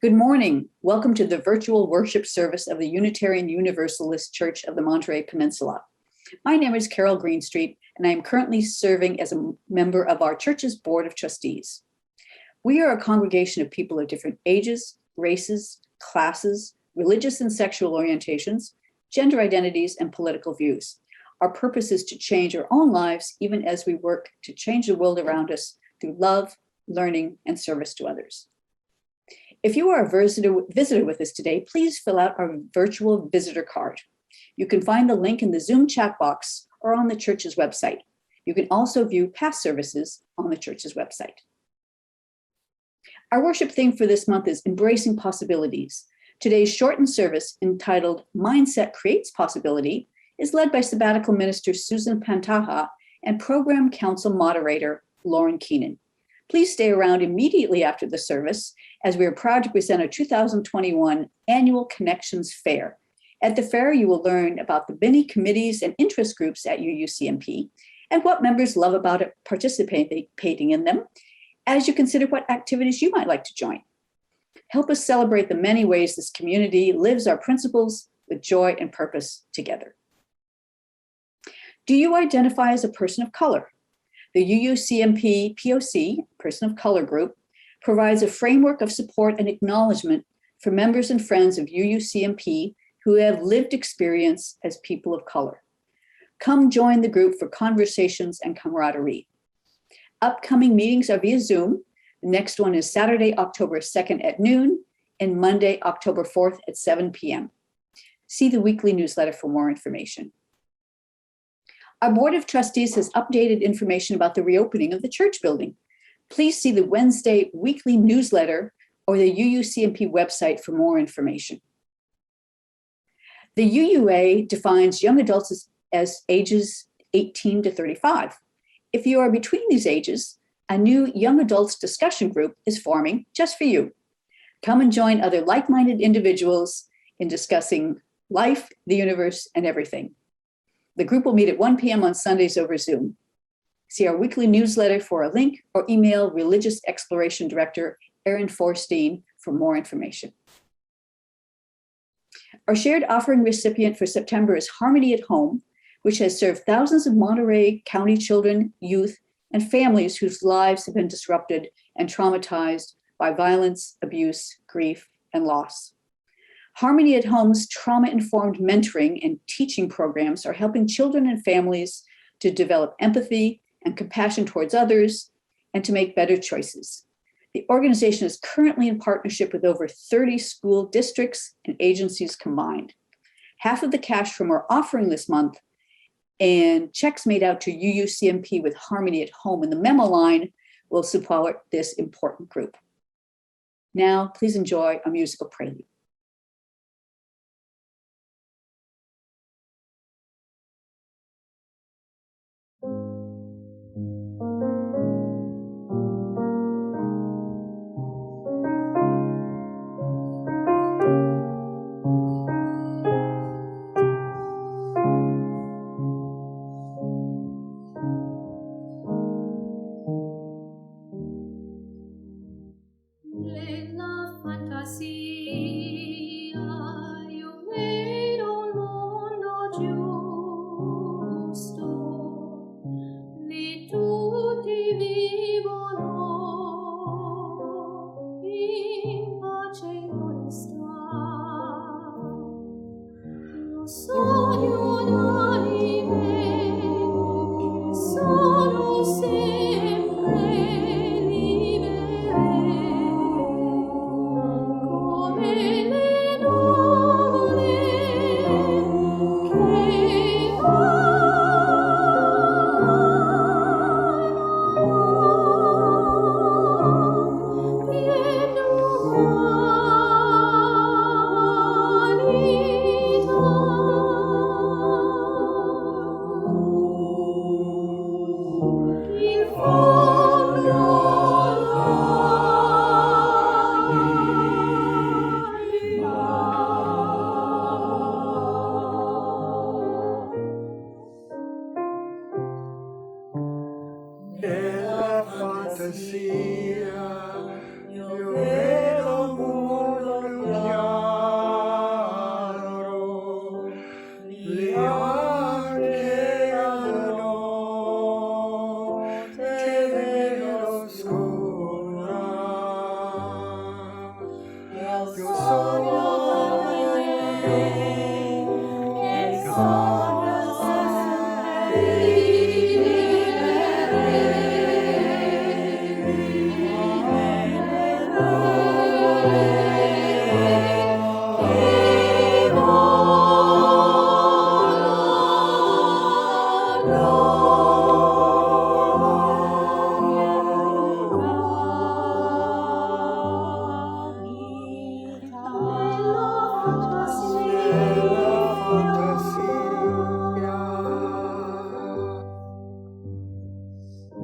Good morning. Welcome to the virtual worship service of the Unitarian Universalist Church of the Monterey Peninsula. My name is Carol Greenstreet, and I am currently serving as a member of our church's Board of Trustees. We are a congregation of people of different ages, races, classes, religious and sexual orientations, gender identities, and political views. Our purpose is to change our own lives, even as we work to change the world around us through love, learning, and service to others. If you are a visitor with us today, please fill out our virtual visitor card. You can find the link in the Zoom chat box or on the church's website. You can also view past services on the church's website. Our worship theme for this month is Embracing Possibilities. Today's shortened service, entitled Mindset Creates Possibility, is led by sabbatical minister Susan Pantaja and program council moderator Lauren Keenan. Please stay around immediately after the service, as we are proud to present our 2021 Annual Connections Fair. At the fair, you will learn about the many committees and interest groups at UUCMP and what members love about it, participating in them, as you consider what activities you might like to join. Help us celebrate the many ways this community lives our principles with joy and purpose together. Do you identify as a person of color? The UUCMP POC, Person of Color Group, provides a framework of support and acknowledgement for members and friends of UUCMP who have lived experience as people of color. Come join the group for conversations and camaraderie. Upcoming meetings are via Zoom. The next one is Saturday, October 2nd at noon and Monday, October 4th at 7 p.m. See the weekly newsletter for more information. Our Board of Trustees has updated information about the reopening of the church building. Please see the Wednesday weekly newsletter or the UUCMP website for more information. The UUA defines young adults as ages 18 to 35. If you are between these ages, a new young adults discussion group is forming just for you. Come and join other like-minded individuals in discussing life, the universe, and everything. The group will meet at 1 p.m. on Sundays over Zoom. See our weekly newsletter for a link or email Religious Exploration Director Erin Forstein for more information. Our shared offering recipient for September is Harmony at Home, which has served thousands of Monterey County children, youth, and families whose lives have been disrupted and traumatized by violence, abuse, grief, and loss. Harmony at Home's trauma-informed mentoring and teaching programs are helping children and families to develop empathy and compassion towards others and to make better choices. The organization is currently in partnership with over 30 school districts and agencies combined. Half of the cash from our offering this month and checks made out to UUCMP with Harmony at Home in the memo line will support this important group. Now, please enjoy a musical prelude.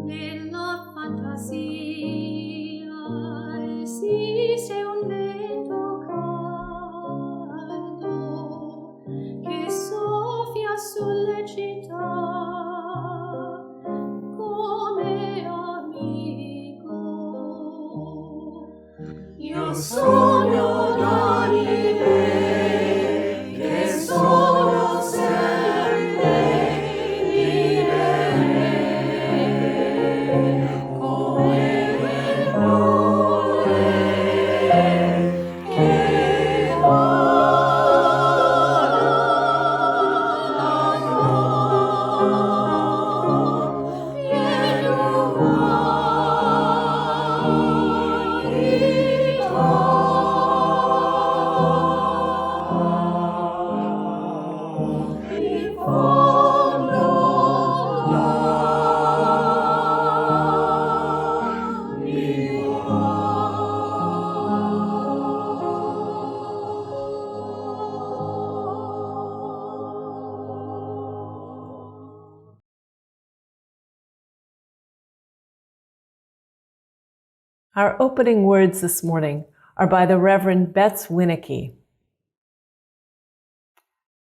Nella fantasia esiste un vento caldo che soffia sulle città come amico. Io sogno d'anime che sono sempre libere. Our opening words this morning are by the Reverend Betts Winnicky.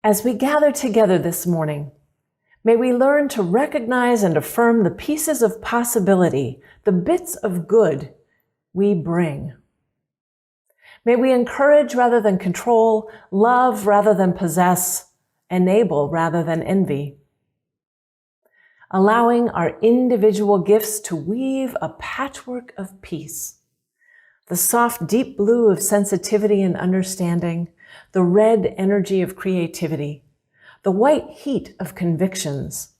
As we gather together this morning, may we learn to recognize and affirm the pieces of possibility, the bits of good we bring. May we encourage rather than control, love rather than possess, enable rather than envy, allowing our individual gifts to weave a patchwork of peace. The soft, deep blue of sensitivity and understanding, the red energy of creativity, the white heat of convictions,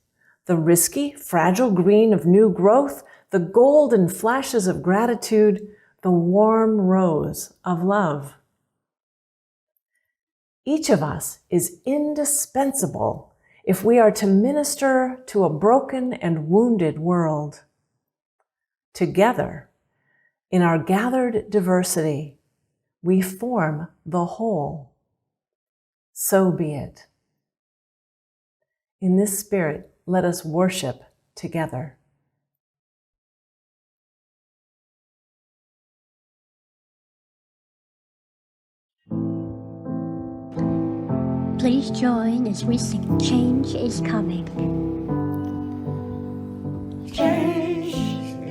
the risky, fragile green of new growth, the golden flashes of gratitude, the warm rose of love. Each of us is indispensable if we are to minister to a broken and wounded world. Together, in our gathered diversity, we form the whole. So be it. In this spirit, let us worship together. Please join as we sing Change is Coming. Change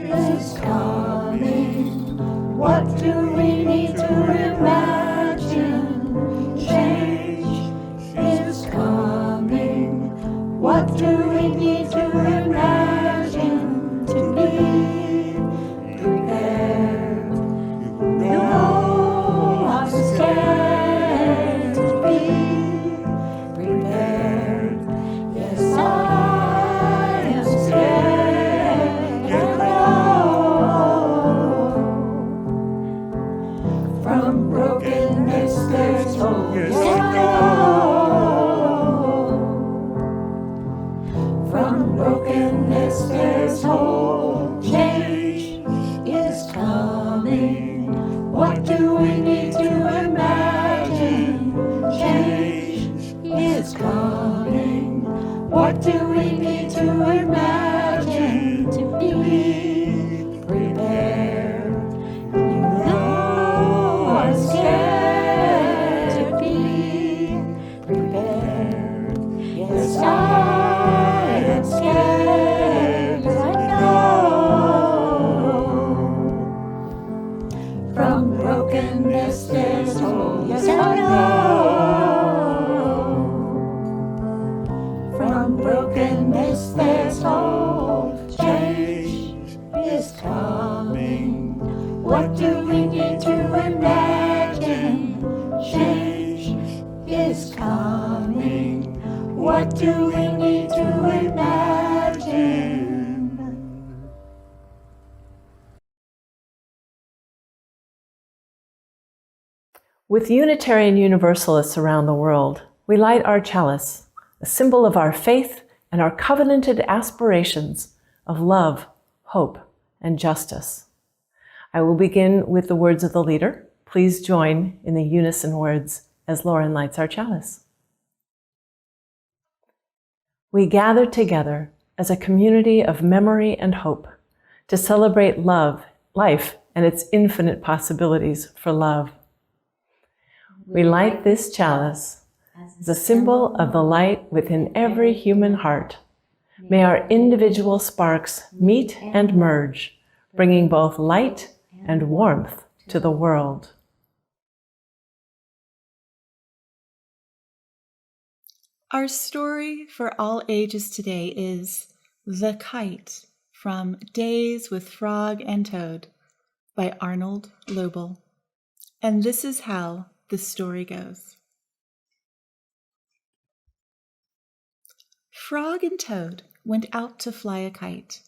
is coming. What do we need to imagine? Change is coming. What do we need to imagine to be prepared? No, I'm scared to be prepared. Yes, I am scared. You know, from brokenness there's hope. Yes, I know. From brokenness there's hope. Change is coming. What do we need to imagine? Change is coming. What do we need to imagine to be prepared? You know I'm scared to be prepared. Yes, I am scared. I know. From brokenness there's hope. Yes, I know. From brokenness there's hope. Change is coming. What do we need to imagine? Change is coming. What do we need to imagine? With Unitarian Universalists around the world, we light our chalice, a symbol of our faith and our covenanted aspirations of love, hope, and justice. I will begin with the words of the leader. Please join in the unison words as Lauren lights our chalice. We gather together as a community of memory and hope to celebrate love, life, and its infinite possibilities for love. We light this chalice as a symbol of the light within every human heart. May our individual sparks meet and merge, bringing both light and warmth to the world. Our story for all ages today is The Kite from Days with Frog and Toad by Arnold Lobel. And this is how the story goes. Frog and Toad went out to fly a kite.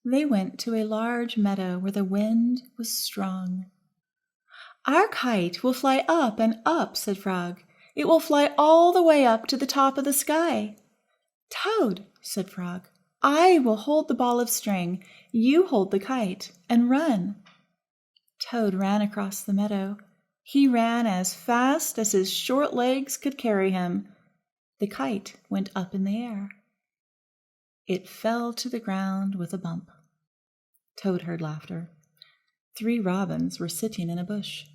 They went to a large meadow where the wind was strong. "Our kite will fly up and up," said Frog. "It will fly all the way up to the top of the sky." "Toad," said Frog, "I will hold the ball of string. You hold the kite and run." Toad ran across the meadow. He ran as fast as his short legs could carry him. The kite went up in the air. It fell to the ground with a bump. Toad heard laughter. 3 robins were sitting in a bush.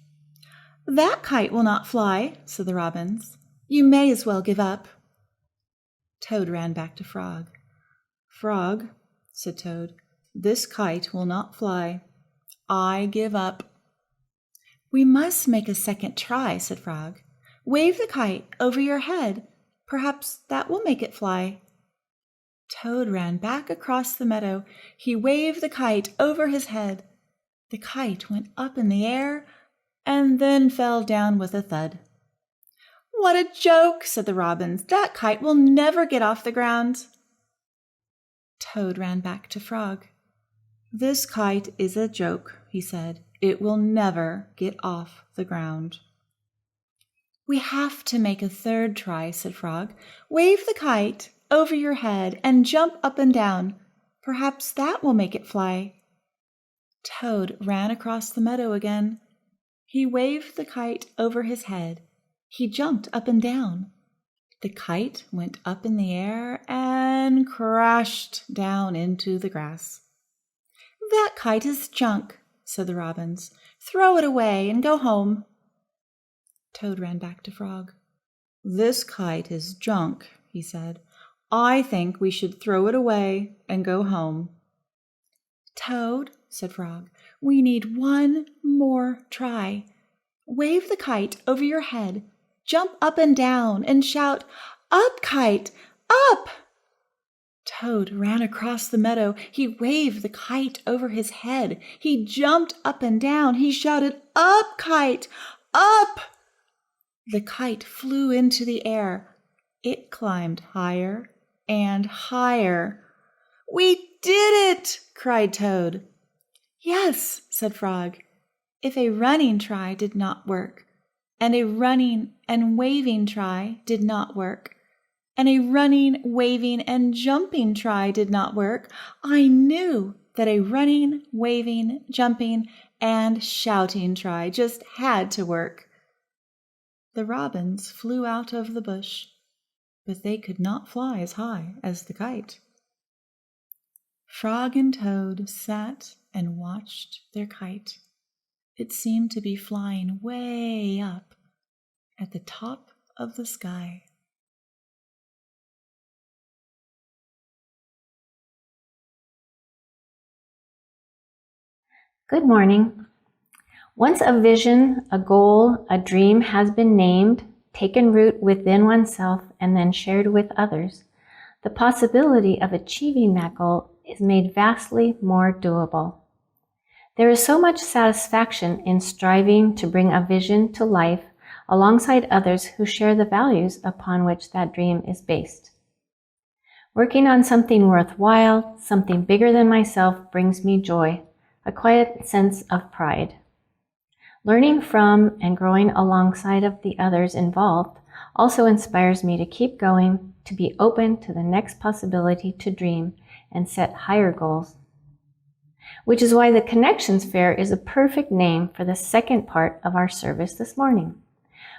"That kite will not fly," said the robins. "You may as well give up." Toad ran back to Frog. "Frog," said Toad, "this kite will not fly. I give up." "We must make a second try," said Frog. "Wave the kite over your head. Perhaps that will make it fly." Toad ran back across the meadow. He waved the kite over his head. The kite went up in the air and then fell down with a thud. "What a joke," said the robins. "That kite will never get off the ground." Toad ran back to Frog. "This kite is a joke," he said. "It will never get off the ground." "We have to make a third try," said Frog. "Wave the kite over your head and jump up and down. Perhaps that will make it fly." Toad ran across the meadow again. He waved the kite over his head. He jumped up and down. The kite went up in the air and crashed down into the grass. "That kite is junk," said the robins. "Throw it away and go home." Toad ran back to Frog. "This kite is junk," he said. "I think we should throw it away and go home." "Toad," said Frog, "we need one more try. Wave the kite over your head, jump up and down, and shout, 'Up, kite, up!'" Toad ran across the meadow. He waved the kite over his head. He jumped up and down. He shouted, "Up, kite, up!" The kite flew into the air. It climbed higher and higher. "We did it!" cried Toad. "Yes," said Frog. "If a running try did not work, and a running and waving try did not work, and a running, waving, and jumping try did not work, I knew that a running, waving, jumping, and shouting try just had to work." The robins flew out of the bush, but they could not fly as high as the kite. Frog and Toad sat and watched their kite. It seemed to be flying way up at the top of the sky. Good morning. Once a vision, a goal, a dream has been named, taken root within oneself, and then shared with others, the possibility of achieving that goal is made vastly more doable. There is so much satisfaction in striving to bring a vision to life alongside others who share the values upon which that dream is based. Working on something worthwhile, something bigger than myself, brings me joy, a quiet sense of pride. Learning from and growing alongside of the others involved also inspires me to keep going, to be open to the next possibility to dream and set higher goals. Which is why the Connections Fair is a perfect name for the second part of our service this morning.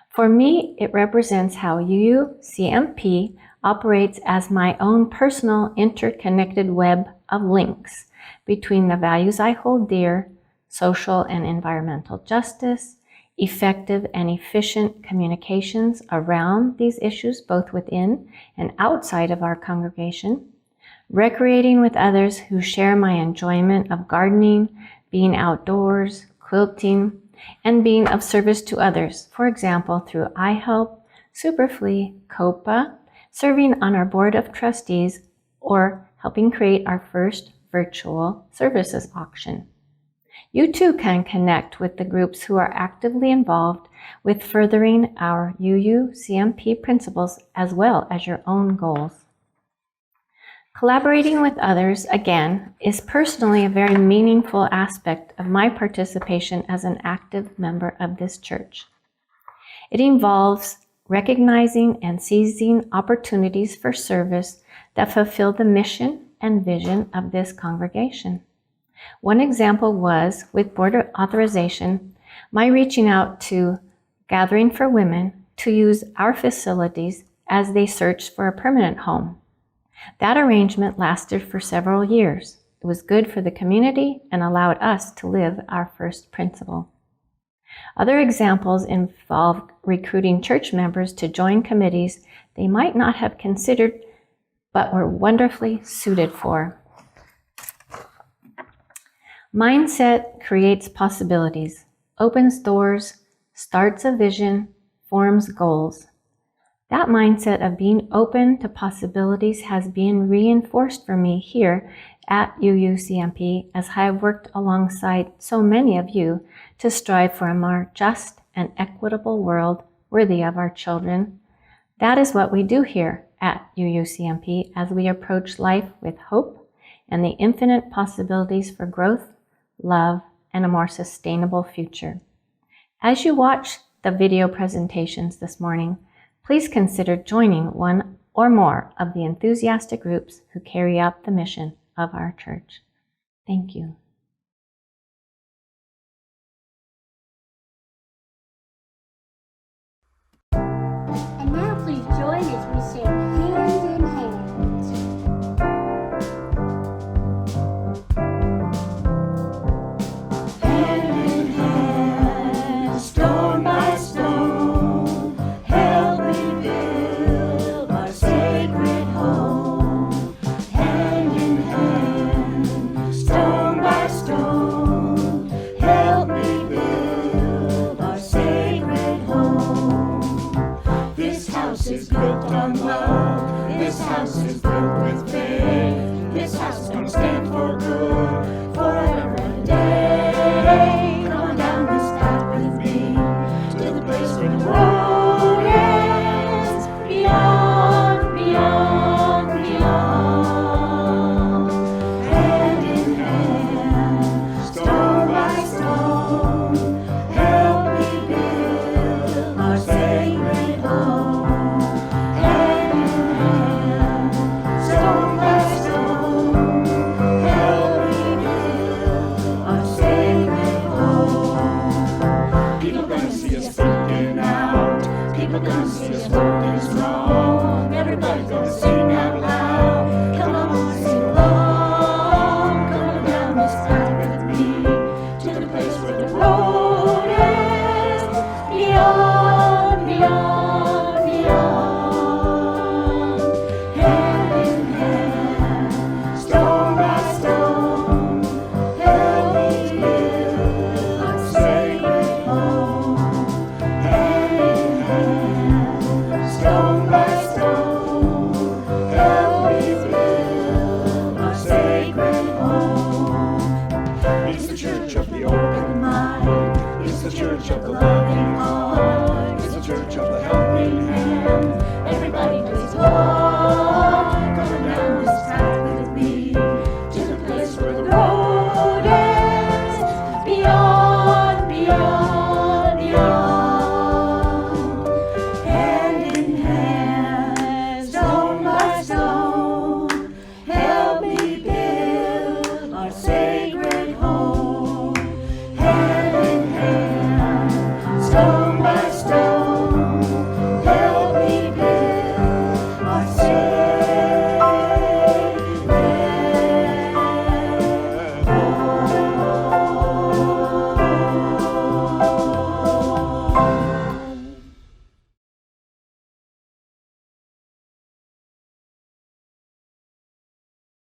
For me, it represents how UUCMP operates as my own personal interconnected web of links between the values I hold dear, social and environmental justice, effective and efficient communications around these issues, both within and outside of our congregation, recreating with others who share my enjoyment of gardening, being outdoors, quilting, and being of service to others, for example, through iHelp, Superflee, COPA, serving on our board of trustees, or helping create our first virtual services auction. You too can connect with the groups who are actively involved with furthering our UUCMP principles as well as your own goals. Collaborating with others, again, is personally a very meaningful aspect of my participation as an active member of this church. It involves recognizing and seizing opportunities for service that fulfill the mission and vision of this congregation. One example was, with board authorization, my reaching out to Gathering for Women to use our facilities as they searched for a permanent home. That arrangement lasted for several years. It was good for the community and allowed us to live our first principle. Other examples involve recruiting church members to join committees they might not have considered but were wonderfully suited for. Mindset creates possibilities, opens doors, starts a vision, forms goals. That mindset of being open to possibilities has been reinforced for me here at UUCMP as I have worked alongside so many of you to strive for a more just and equitable world worthy of our children. That is what we do here at UUCMP as we approach life with hope and the infinite possibilities for growth, love, and a more sustainable future. As you watch the video presentations this morning, please consider joining one or more of the enthusiastic groups who carry out the mission of our church. Thank you. And now please join as we sing Hand in Hand. Hand in hand, stone by stone, help me build our sacred home. Hand in hand, stone by stone, help me build our sacred home. This house is built on love, this house is built with faith, this house is gonna stand for good, forever and a day. Come on down this path with me, to the place where the road ends, beyond, beyond, beyond. Hand in hand, stone by stone, help me build our sacred home. Hand in hand, stone by stone, help me build our sacred home. People gonna see us freaking out, people gonna see us working strong. Everybody gonna sing out loud, come on, sing along. Come on down this path with me, to the place where the road ends, beyond, beyond, beyond. Hand in hand, stone by stone, help me build our sacred home. Hand in hand, stone by stone, help me build our sacred home. It's the church of the open mind, it's the church of the loving heart, it's the church of the helping hand. Everybody praise Lord, coming down this path with me, to the place where the road ends, beyond, beyond, stone by stone, help me build my sacred home.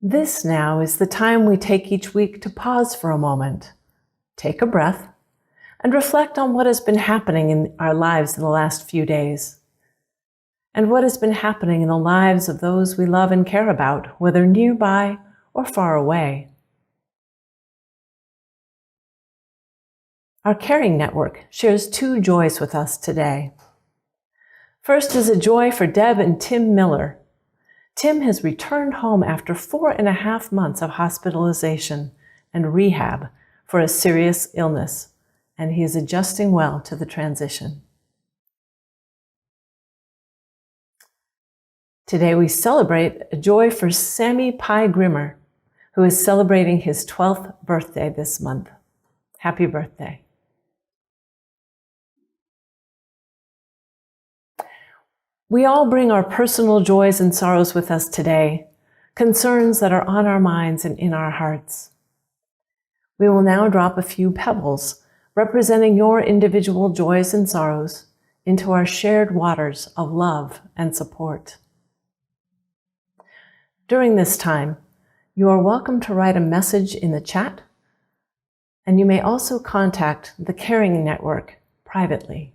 This now is the time we take each week to pause for a moment, take a breath, and reflect on what has been happening in our lives in the last few days, and what has been happening in the lives of those we love and care about, whether nearby or far away. Our Caring Network shares 2 joys with us today. First is a joy for Deb and Tim Miller. Tim has returned home after 4.5 months of hospitalization and rehab for a serious illness, and he is adjusting well to the transition. Today we celebrate a joy for Sammy Pye Grimmer, who is celebrating his 12th birthday this month. Happy birthday. We all bring our personal joys and sorrows with us today, concerns that are on our minds and in our hearts. We will now drop a few pebbles representing your individual joys and sorrows into our shared waters of love and support. During this time, you are welcome to write a message in the chat, and you may also contact the Caring Network privately.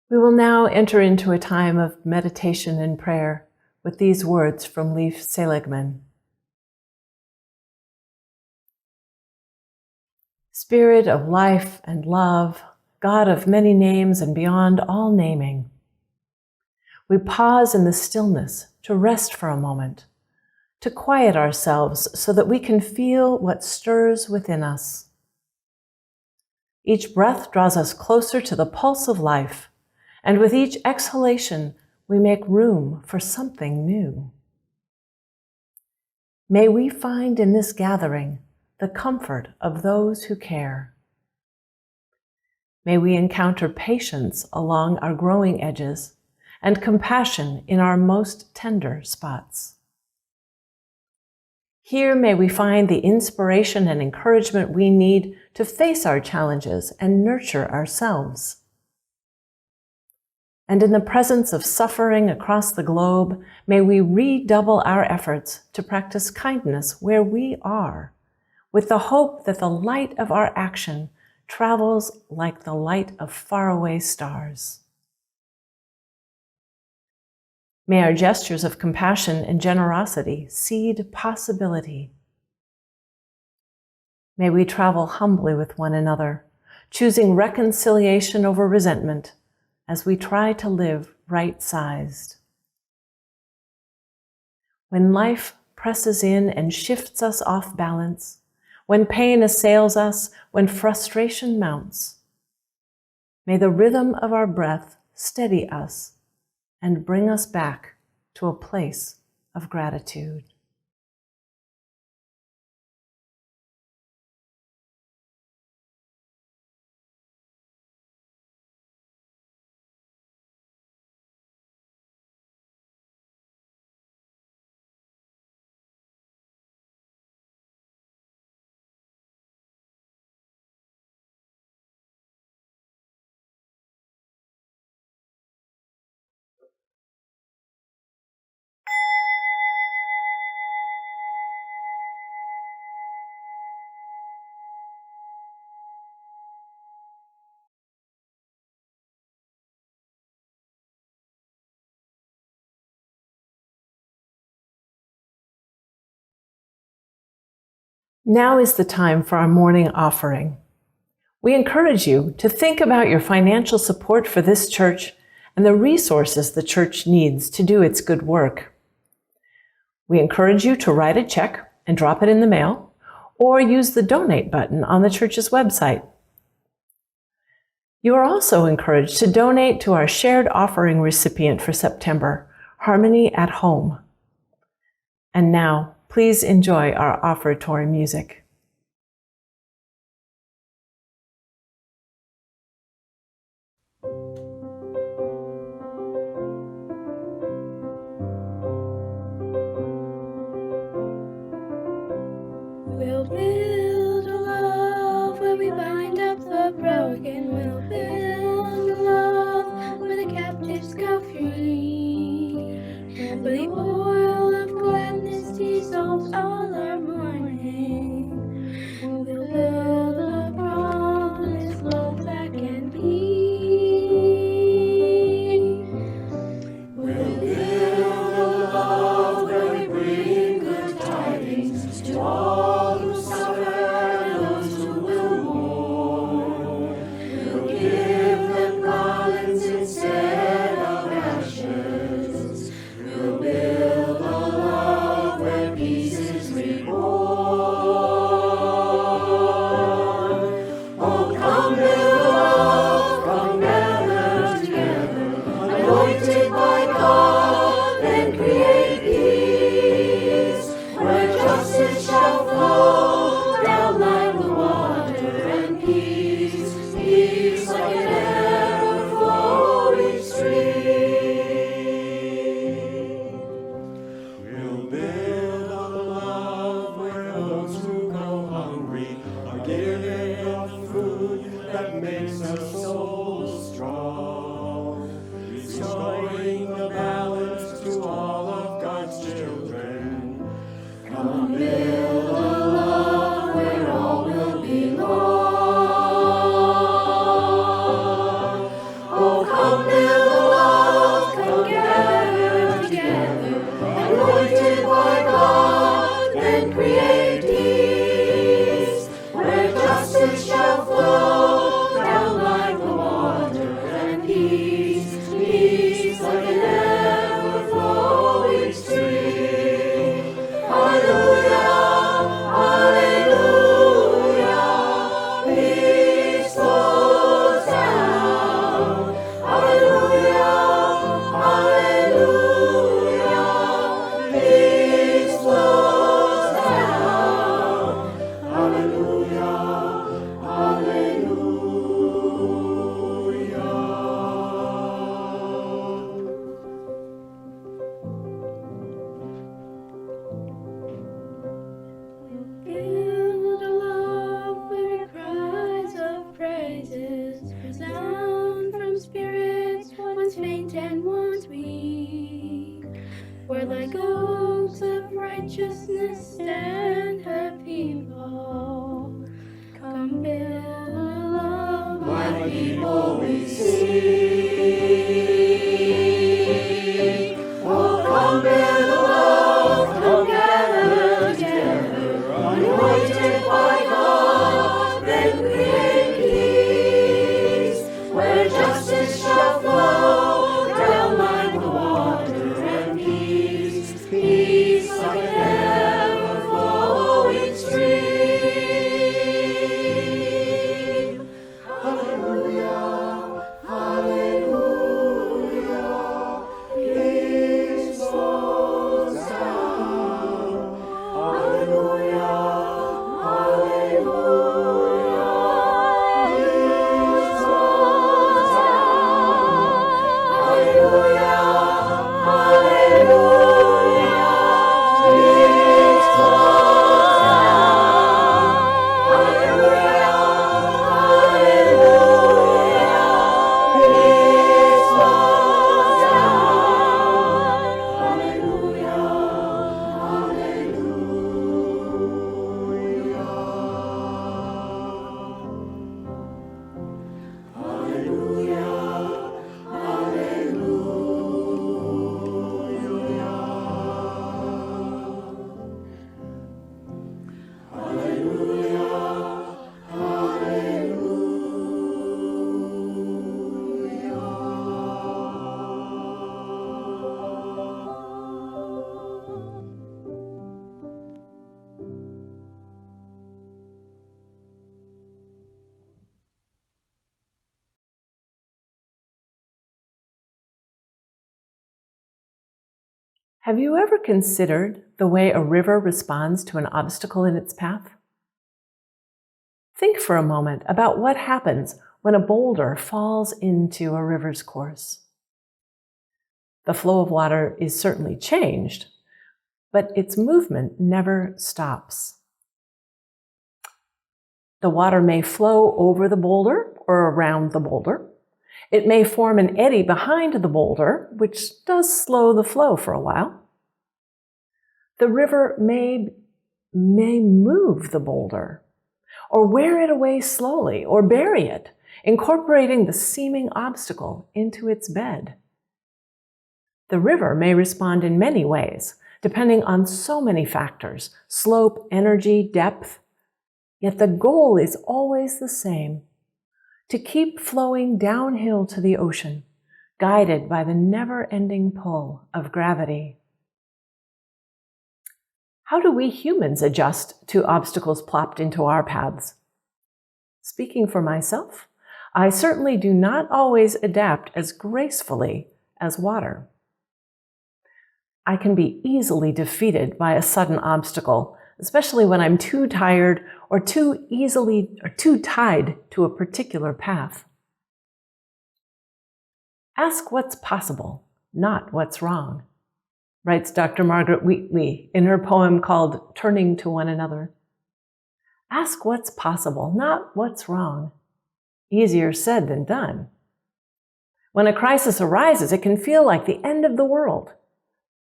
We will now enter into a time of meditation and prayer with these words from Leif Seligman. Spirit of life and love, God of many names and beyond all naming, we pause in the stillness to rest for a moment, to quiet ourselves so that we can feel what stirs within us. Each breath draws us closer to the pulse of life, and with each exhalation, we make room for something new. May we find in this gathering the comfort of those who care. May we encounter patience along our growing edges and compassion in our most tender spots. Here may we find the inspiration and encouragement we need to face our challenges and nurture ourselves. And in the presence of suffering across the globe, may we redouble our efforts to practice kindness where we are, with the hope that the light of our action travels like the light of faraway stars. May our gestures of compassion and generosity seed possibility. May we travel humbly with one another, choosing reconciliation over resentment as we try to live right-sized. When life presses in and shifts us off balance, when pain assails us, when frustration mounts, may the rhythm of our breath steady us and bring us back to a place of gratitude. Now is the time for our morning offering. We encourage you to think about your financial support for this church and the resources the church needs to do its good work. We encourage you to write a check and drop it in the mail, or use the donate button on the church's website. You are also encouraged to donate to our shared offering recipient for September, Harmony at Home. And now, please enjoy our offertory music. We'll build a love where we bind up the broken. We'll build a love where the captives go free. And where the oil of gladness dissolves all our mourning. We'll build a promise, love that can be. We'll build a love where we bring good tidings to all who suffer and those who will mourn. We'll give them garlands instead of ashes. We'll build a love where peace is reborn. Oh, come build a love, come gather together, anointed by God, and create peace, where justice shall flow down like the water, and peace, peace like an ever-flowing stream. We'll build a love where those who go hungry are given the food that makes our souls strong, restoring the balance to all of God's children. Come build a love where all will belong. Oh, come build a love, come gather together, anointed by God, and create peace, where justice shall flow down like the water, and peace, peace like an ever-flowing stream. Hallelujah, hallelujah, peace flows down. Hallelujah, hallelujah, peace flows down. Hallelujah, hallelujah. Build a love where cries of praises resound from spirits once faint and once weak, where like oaks of righteousness stand her people. Come build a love, my people we seek. Oh, come build a love, come gather together, anointed by God, then create peace, where justice shall flow down like the water, and peace, peace like an ever-flowing stream. Hallelujah, hallelujah. Have you ever considered the way a river responds to an obstacle in its path? Think for a moment about what happens when a boulder falls into a river's course. The flow of water is certainly changed, but its movement never stops. The water may flow over the boulder or around the boulder. It may form an eddy behind the boulder, which does slow the flow for a while. The river may move the boulder, or wear it away slowly, or bury it, incorporating the seeming obstacle into its bed. The river may respond in many ways, depending on so many factors: slope, energy, depth. Yet the goal is always the same: to keep flowing downhill to the ocean, guided by the never-ending pull of gravity. How do we humans adjust to obstacles plopped into our paths? Speaking for myself, I certainly do not always adapt as gracefully as water. I can be easily defeated by a sudden obstacle, especially when I'm too tired or too tied to a particular path. Ask what's possible, not what's wrong, writes Dr. Margaret Wheatley in her poem called Turning to One Another. Ask what's possible, not what's wrong. Easier said than done. When a crisis arises, it can feel like the end of the world.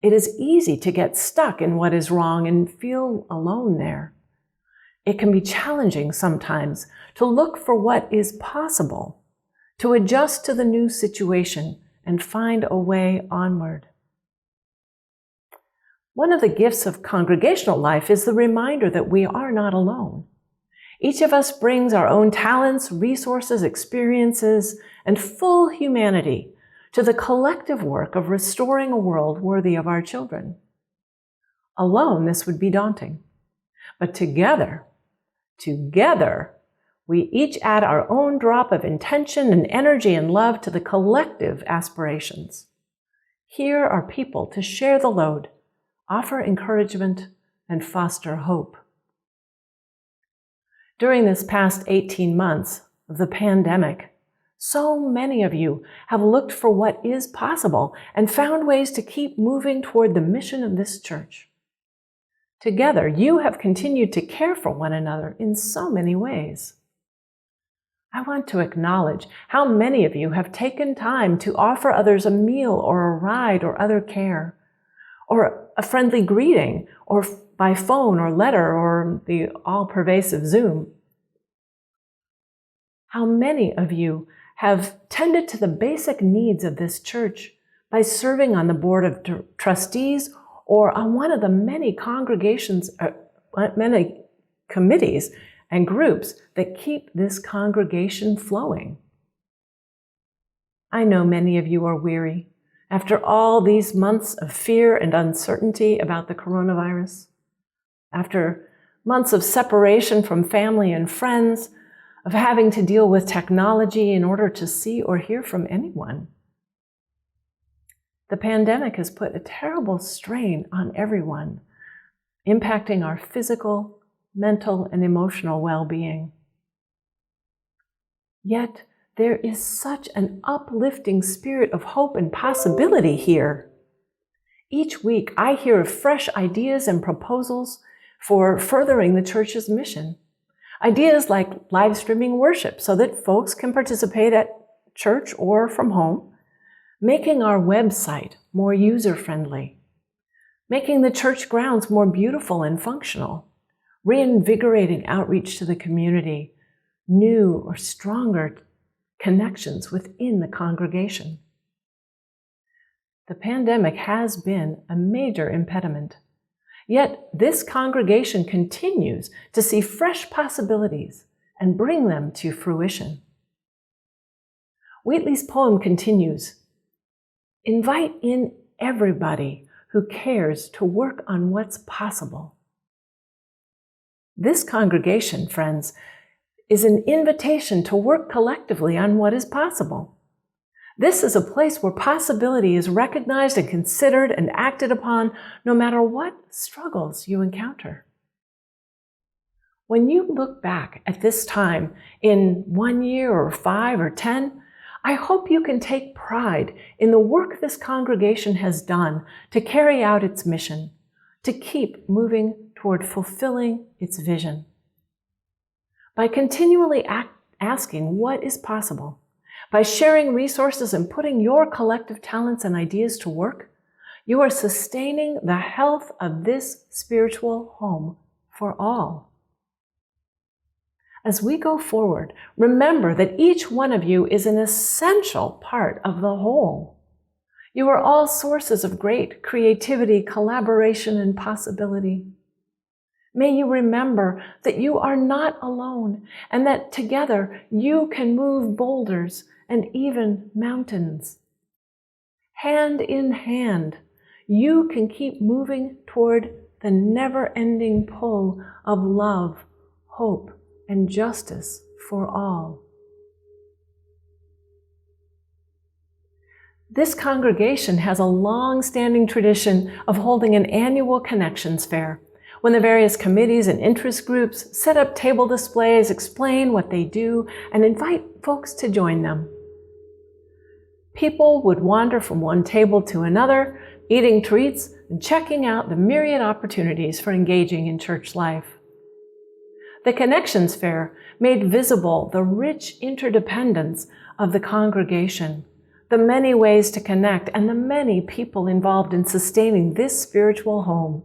It is easy to get stuck in what is wrong and feel alone there. It can be challenging sometimes to look for what is possible, to adjust to the new situation and find a way onward. One of the gifts of congregational life is the reminder that we are not alone. Each of us brings our own talents, resources, experiences, and full humanity to the collective work of restoring a world worthy of our children. Alone, this would be daunting. But together, we each add our own drop of intention and energy and love to the collective aspirations. Here are people to share the load, offer encouragement, and foster hope. During this past 18 months of the pandemic, so many of you have looked for what is possible and found ways to keep moving toward the mission of this church. Together, you have continued to care for one another in so many ways. I want to acknowledge how many of you have taken time to offer others a meal or a ride or other care, or a friendly greeting, or by phone or letter or the all-pervasive Zoom. How many of you have tended to the basic needs of this church by serving on the board of trustees or on one of the many many committees and groups that keep this congregation flowing. I know many of you are weary after all these months of fear and uncertainty about the coronavirus, after months of separation from family and friends, of having to deal with technology in order to see or hear from anyone. The pandemic has put a terrible strain on everyone, impacting our physical, mental, and emotional well-being. Yet, there is such an uplifting spirit of hope and possibility here. Each week, I hear of fresh ideas and proposals for furthering the church's mission. Ideas like live streaming worship so that folks can participate at church or from home, making our website more user-friendly, making the church grounds more beautiful and functional, reinvigorating outreach to the community, new or stronger connections within the congregation. The pandemic has been a major impediment. Yet this congregation continues to see fresh possibilities and bring them to fruition. Wheatley's poem continues, "Invite in everybody who cares to work on what's possible." This congregation, friends, is an invitation to work collectively on what is possible. This is a place where possibility is recognized and considered and acted upon no matter what struggles you encounter. When you look back at this time in 1 year or 5 or 10, I hope you can take pride in the work this congregation has done to carry out its mission, to keep moving toward fulfilling its vision. By continually asking what is possible, by sharing resources and putting your collective talents and ideas to work, you are sustaining the health of this spiritual home for all. As we go forward, remember that each one of you is an essential part of the whole. You are all sources of great creativity, collaboration, and possibility. May you remember that you are not alone and that together you can move boulders and even mountains. Hand in hand, you can keep moving toward the never-ending pull of love, hope, and justice for all. This congregation has a long-standing tradition of holding an annual Connections Fair, when the various committees and interest groups set up table displays, explain what they do, and invite folks to join them. People would wander from one table to another, eating treats and checking out the myriad opportunities for engaging in church life. The Connections Fair made visible the rich interdependence of the congregation, the many ways to connect, and the many people involved in sustaining this spiritual home.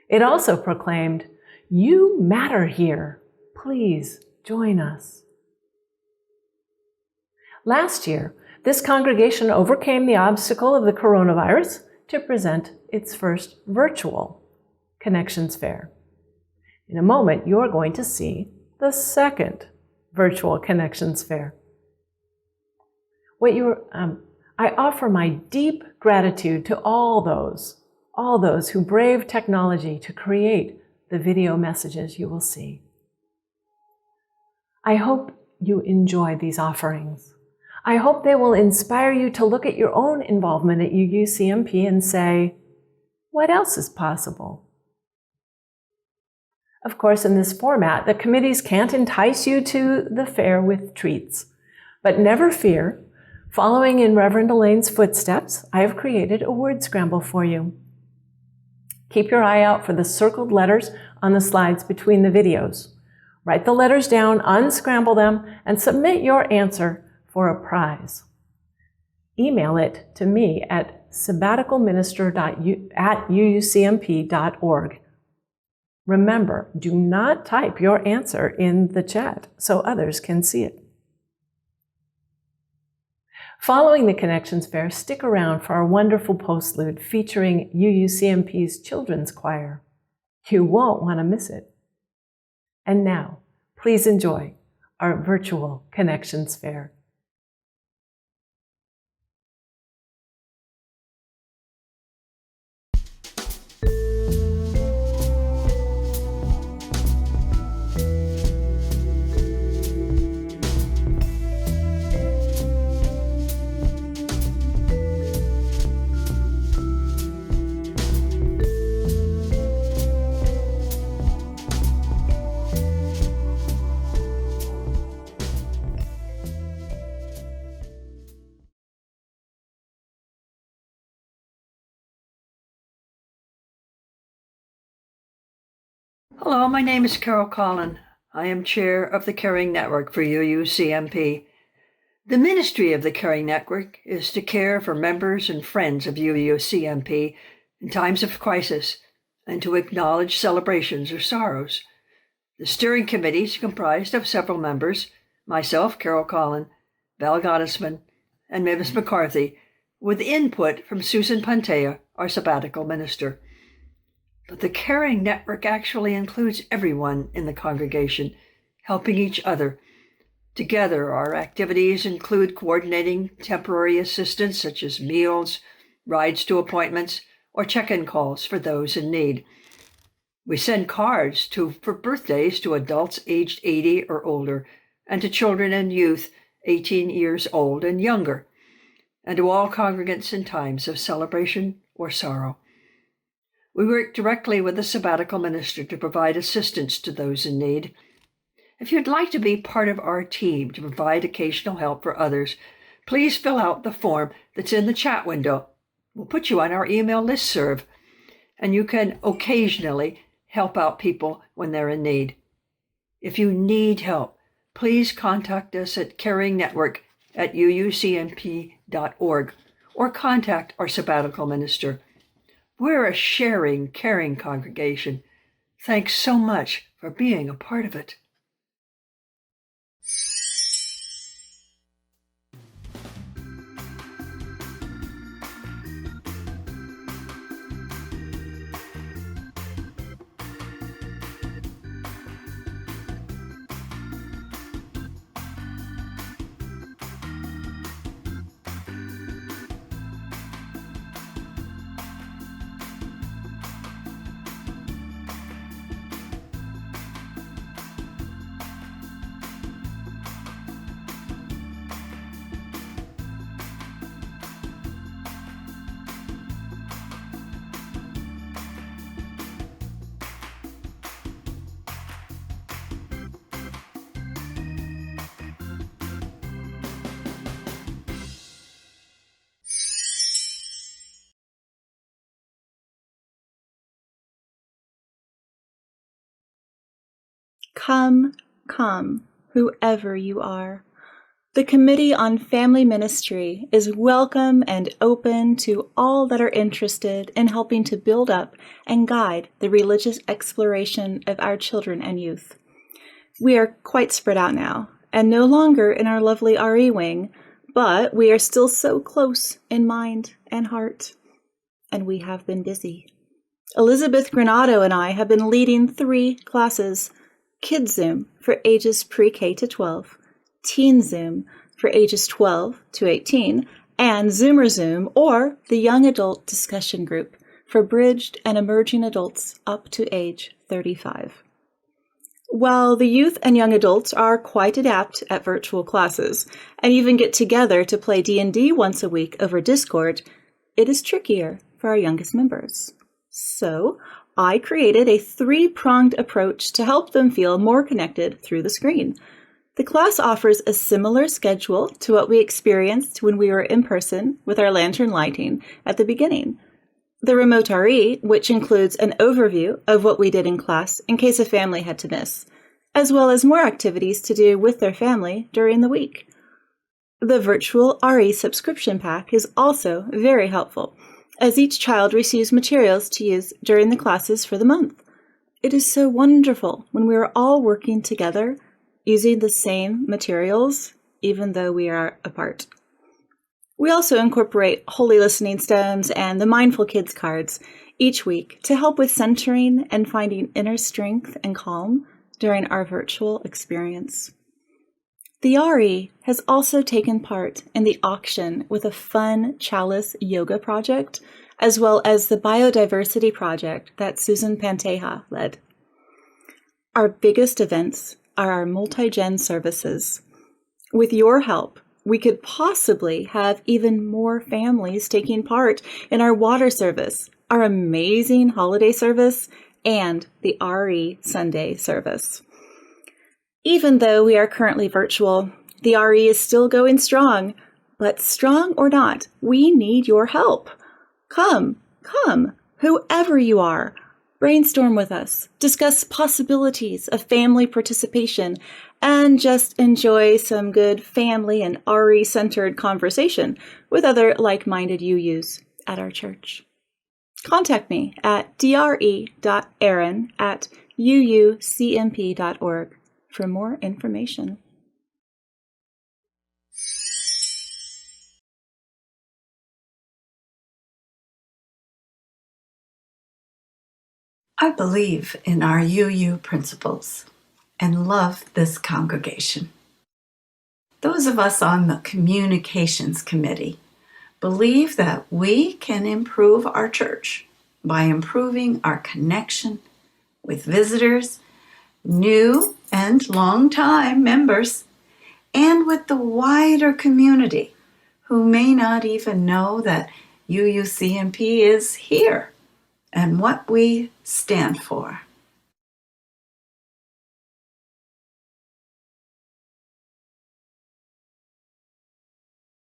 It also proclaimed, "You matter here. Please join us." Last year, this congregation overcame the obstacle of the coronavirus to present its first virtual Connections Fair. In a moment, you're going to see the second virtual Connections Fair. I offer my deep gratitude to all those who brave technology to create the video messages you will see. I hope you enjoy these offerings. I hope they will inspire you to look at your own involvement at UUCMP and say, what else is possible? Of course, in this format, the committees can't entice you to the fair with treats. But never fear, following in Reverend Elaine's footsteps, I have created a word scramble for you. Keep your eye out for the circled letters on the slides between the videos. Write the letters down, unscramble them, and submit your answer for a prize. Email it to me at sabbaticalminister@uucmp.org. Remember, do not type your answer in the chat so others can see it. Following the Connections Fair, stick around for our wonderful postlude featuring UUCMP's Children's Choir. You won't want to miss it. And now, please enjoy our virtual Connections Fair. Hello, my name is Carol Collin. I am chair of the Caring Network for UUCMP. The ministry of the Caring Network is to care for members and friends of UUCMP in times of crisis and to acknowledge celebrations or sorrows. The steering committee is comprised of several members, myself, Carol Collin, Val Gottesman, and Mavis McCarthy, with input from Susan Pantea, our sabbatical minister. But the Caring Network actually includes everyone in the congregation, helping each other. Together, our activities include coordinating temporary assistance such as meals, rides to appointments, or check-in calls for those in need. We send cards for birthdays to adults aged 80 or older, and to children and youth 18 years old and younger. and to all congregants in times of celebration or sorrow. We work directly with the sabbatical minister to provide assistance to those in need. If you'd like to be part of our team to provide occasional help for others, please fill out the form that's in the chat window. We'll put you on our email listserv, and you can occasionally help out people when they're in need. If you need help, please contact us at caringnetwork@uucmp.org or contact our sabbatical minister. We're a sharing, caring congregation. Thanks so much for being a part of it. Come, come, whoever you are. The Committee on Family Ministry is welcome and open to all that are interested in helping to build up and guide the religious exploration of our children and youth. We are quite spread out now, and no longer in our lovely RE wing, but we are still so close in mind and heart, and we have been busy. Elizabeth Granado and I have been leading 3 classes: Kids Zoom for ages pre-K to 12, Teen Zoom for ages 12 to 18, and Zoomer Zoom, or the Young Adult Discussion Group, for bridged and emerging adults up to age 35. While the youth and young adults are quite adept at virtual classes and even get together to play D&D once a week over Discord, it is trickier for our youngest members. So, I created a 3-pronged approach to help them feel more connected through the screen. The class offers a similar schedule to what we experienced when we were in person with our lantern lighting at the beginning. The remote RE, which includes an overview of what we did in class in case a family had to miss, as well as more activities to do with their family during the week. The virtual RE subscription pack is also very helpful, as each child receives materials to use during the classes for the month. It is so wonderful when we are all working together, using the same materials, even though we are apart. We also incorporate Holy Listening Stems and the Mindful Kids cards each week to help with centering and finding inner strength and calm during our virtual experience. The RE has also taken part in the auction with a fun Chalice yoga project, as well as the biodiversity project that Susan Panteja led. Our biggest events are our multi-gen services. With your help, we could possibly have even more families taking part in our water service, our amazing holiday service, and the RE Sunday service. Even though we are currently virtual, the RE is still going strong. But strong or not, we need your help. Come, whoever you are. Brainstorm with us, discuss possibilities of family participation, and just enjoy some good family and RE-centered conversation with other like-minded UUs at our church. Contact me at dre.aaron@uucmp.org for more information. I believe in our UU principles and love this congregation. Those of us on the communications committee believe that we can improve our church by improving our connection with visitors, new and long-time members, and with the wider community who may not even know that UUCMP is here and what we stand for.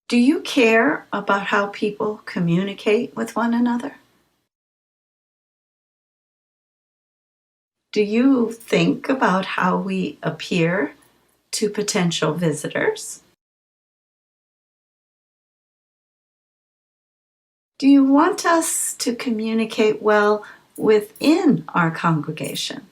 Do you care about how people communicate with one another? Do you think about how we appear to potential visitors? Do you want us to communicate well within our congregation?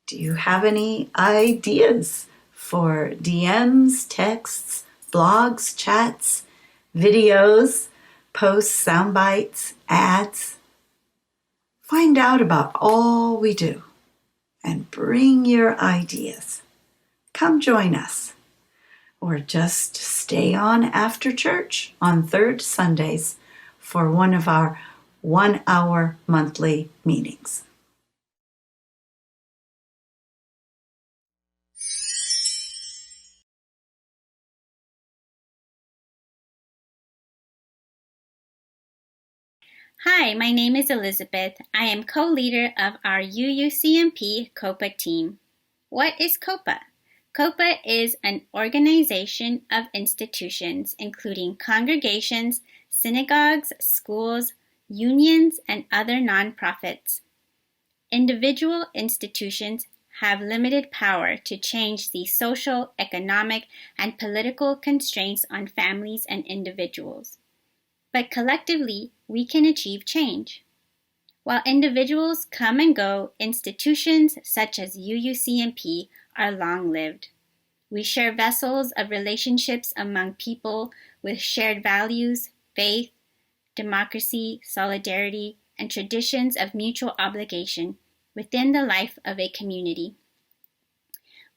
Do you have any ideas for DMs, texts, blogs, chats, videos, posts, sound bites, ads? Find out about all we do and bring your ideas. Come join us, or just stay on after church on third Sundays for one of our 1-hour monthly meetings. Hi, my name is Elizabeth. I am co-leader of our UUCMP COPA team. What is COPA? COPA is an organization of institutions, including congregations, synagogues, schools, unions, and other nonprofits. Individual institutions have limited power to change the social, economic, and political constraints on families and individuals. But collectively, we can achieve change. While individuals come and go, institutions such as UUCMP are long-lived. We share vessels of relationships among people with shared values, faith, democracy, solidarity, and traditions of mutual obligation within the life of a community.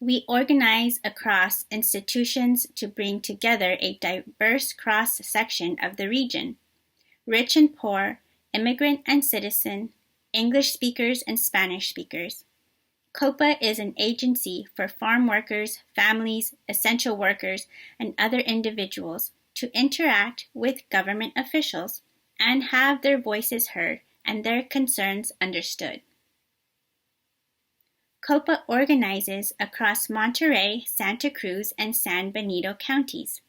We organize across institutions to bring together a diverse cross-section of the region, rich and poor, immigrant and citizen, English speakers and Spanish speakers. COPA is an agency for farm workers, families, essential workers, and other individuals to interact with government officials and have their voices heard and their concerns understood. COPA organizes across Monterey, Santa Cruz, and San Benito counties.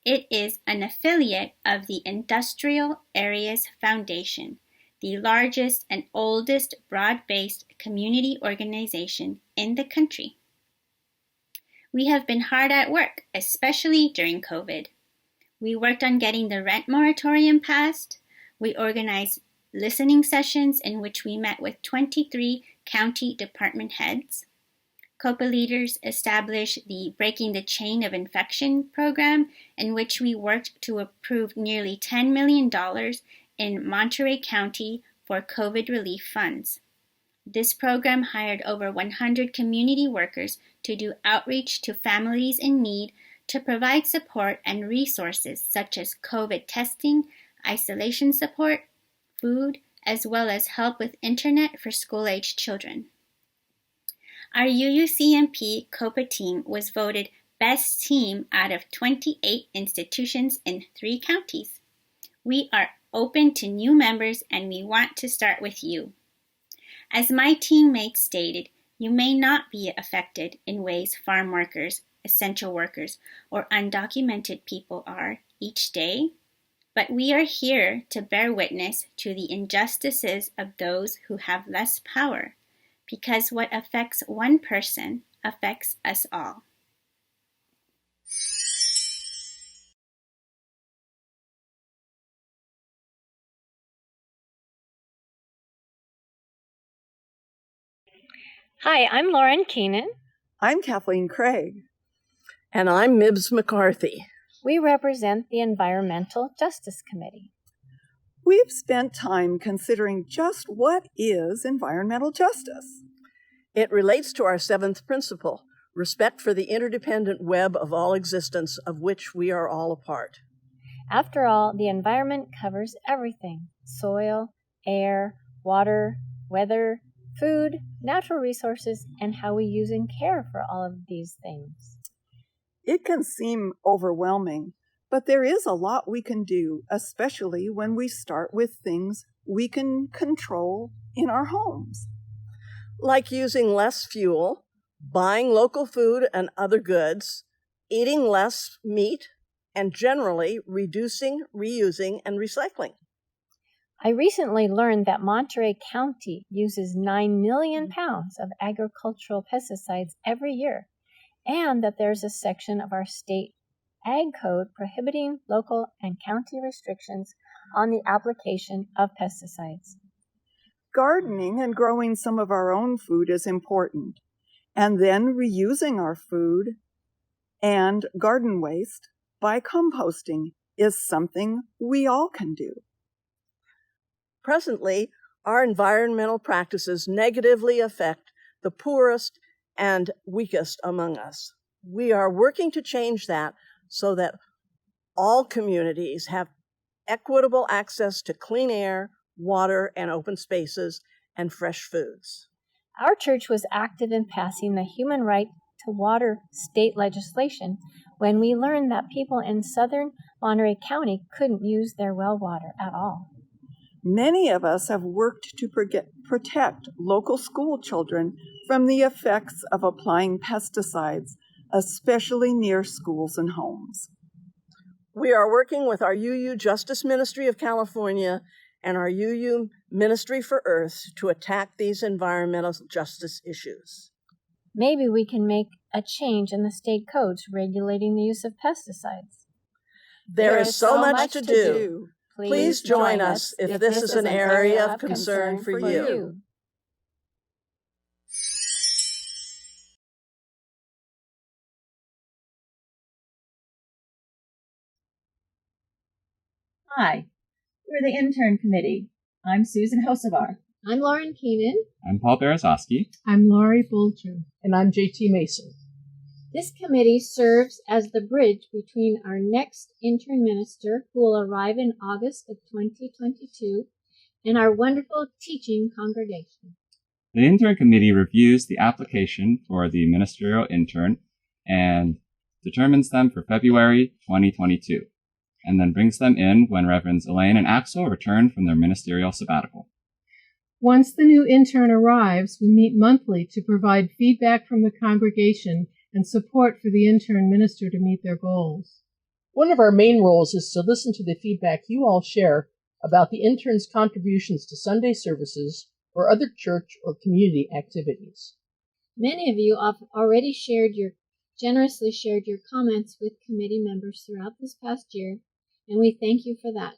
It is an affiliate of the Industrial Areas Foundation, the largest and oldest broad-based community organization in the country. We have been hard at work, especially during COVID. We worked on getting the rent moratorium passed. We organized listening sessions in which we met with 23 county department heads. COPA leaders established the Breaking the Chain of Infection program, in which we worked to approve nearly $10 million in Monterey County for COVID relief funds. This program hired over 100 community workers to do outreach to families in need to provide support and resources such as COVID testing, isolation support, food, as well as help with internet for school-aged children. Our UUCMP COPA team was voted Best Team out of 28 institutions in 3 counties. We are open to new members and we want to start with you. As my teammates stated, you may not be affected in ways farm workers, essential workers, or undocumented people are each day, but we are here to bear witness to the injustices of those who have less power, because what affects one person affects us all. Hi, I'm Lauren Keenan. I'm Kathleen Craig. And I'm Mibs McCarthy. We represent the Environmental Justice Committee. We've spent time considering just what is environmental justice. It relates to our 7th principle, respect for the interdependent web of all existence of which we are all a part. After all, the environment covers everything: soil, air, water, weather, food, natural resources, and how we use and care for all of these things. It can seem overwhelming, but there is a lot we can do, especially when we start with things we can control in our homes. Like using less fuel, buying local food and other goods, eating less meat, and generally reducing, reusing, and recycling. I recently learned that Monterey County uses 9 million pounds of agricultural pesticides every year, and that there's a section of our state ag code prohibiting local and county restrictions on the application of pesticides. Gardening and growing some of our own food is important, and then reusing our food and garden waste by composting is something we all can do. Presently, our environmental practices negatively affect the poorest and weakest among us. We are working to change that so that all communities have equitable access to clean air, water, and open spaces, and fresh foods. Our church was active in passing the human right to water state legislation when we learned that people in southern Monterey County couldn't use their well water at all. Many of us have worked to protect local school children from the effects of applying pesticides, especially near schools and homes. We are working with our UU Justice Ministry of California and our UU Ministry for Earth to attack these environmental justice issues. Maybe we can make a change in the state codes regulating the use of pesticides. There is so much to do. Please join us if this is an area of concern for you. Hi, we're the Intern Committee. I'm Susan Hosevar. I'm Lauren Keenan. I'm Paul Berezowski. I'm Laurie Bolger. And I'm JT Mason. This committee serves as the bridge between our next intern minister, who will arrive in August of 2022, and our wonderful teaching congregation. The Intern Committee reviews the application for the ministerial intern and determines them for February 2022, and then brings them in when Reverends Elaine and Axel return from their ministerial sabbatical. Once the new intern arrives, we meet monthly to provide feedback from the congregation and support for the intern minister to meet their goals. One of our main roles is to listen to the feedback you all share about the intern's contributions to Sunday services or other church or community activities. Many of you have already generously shared your comments with committee members throughout this past year, and we thank you for that.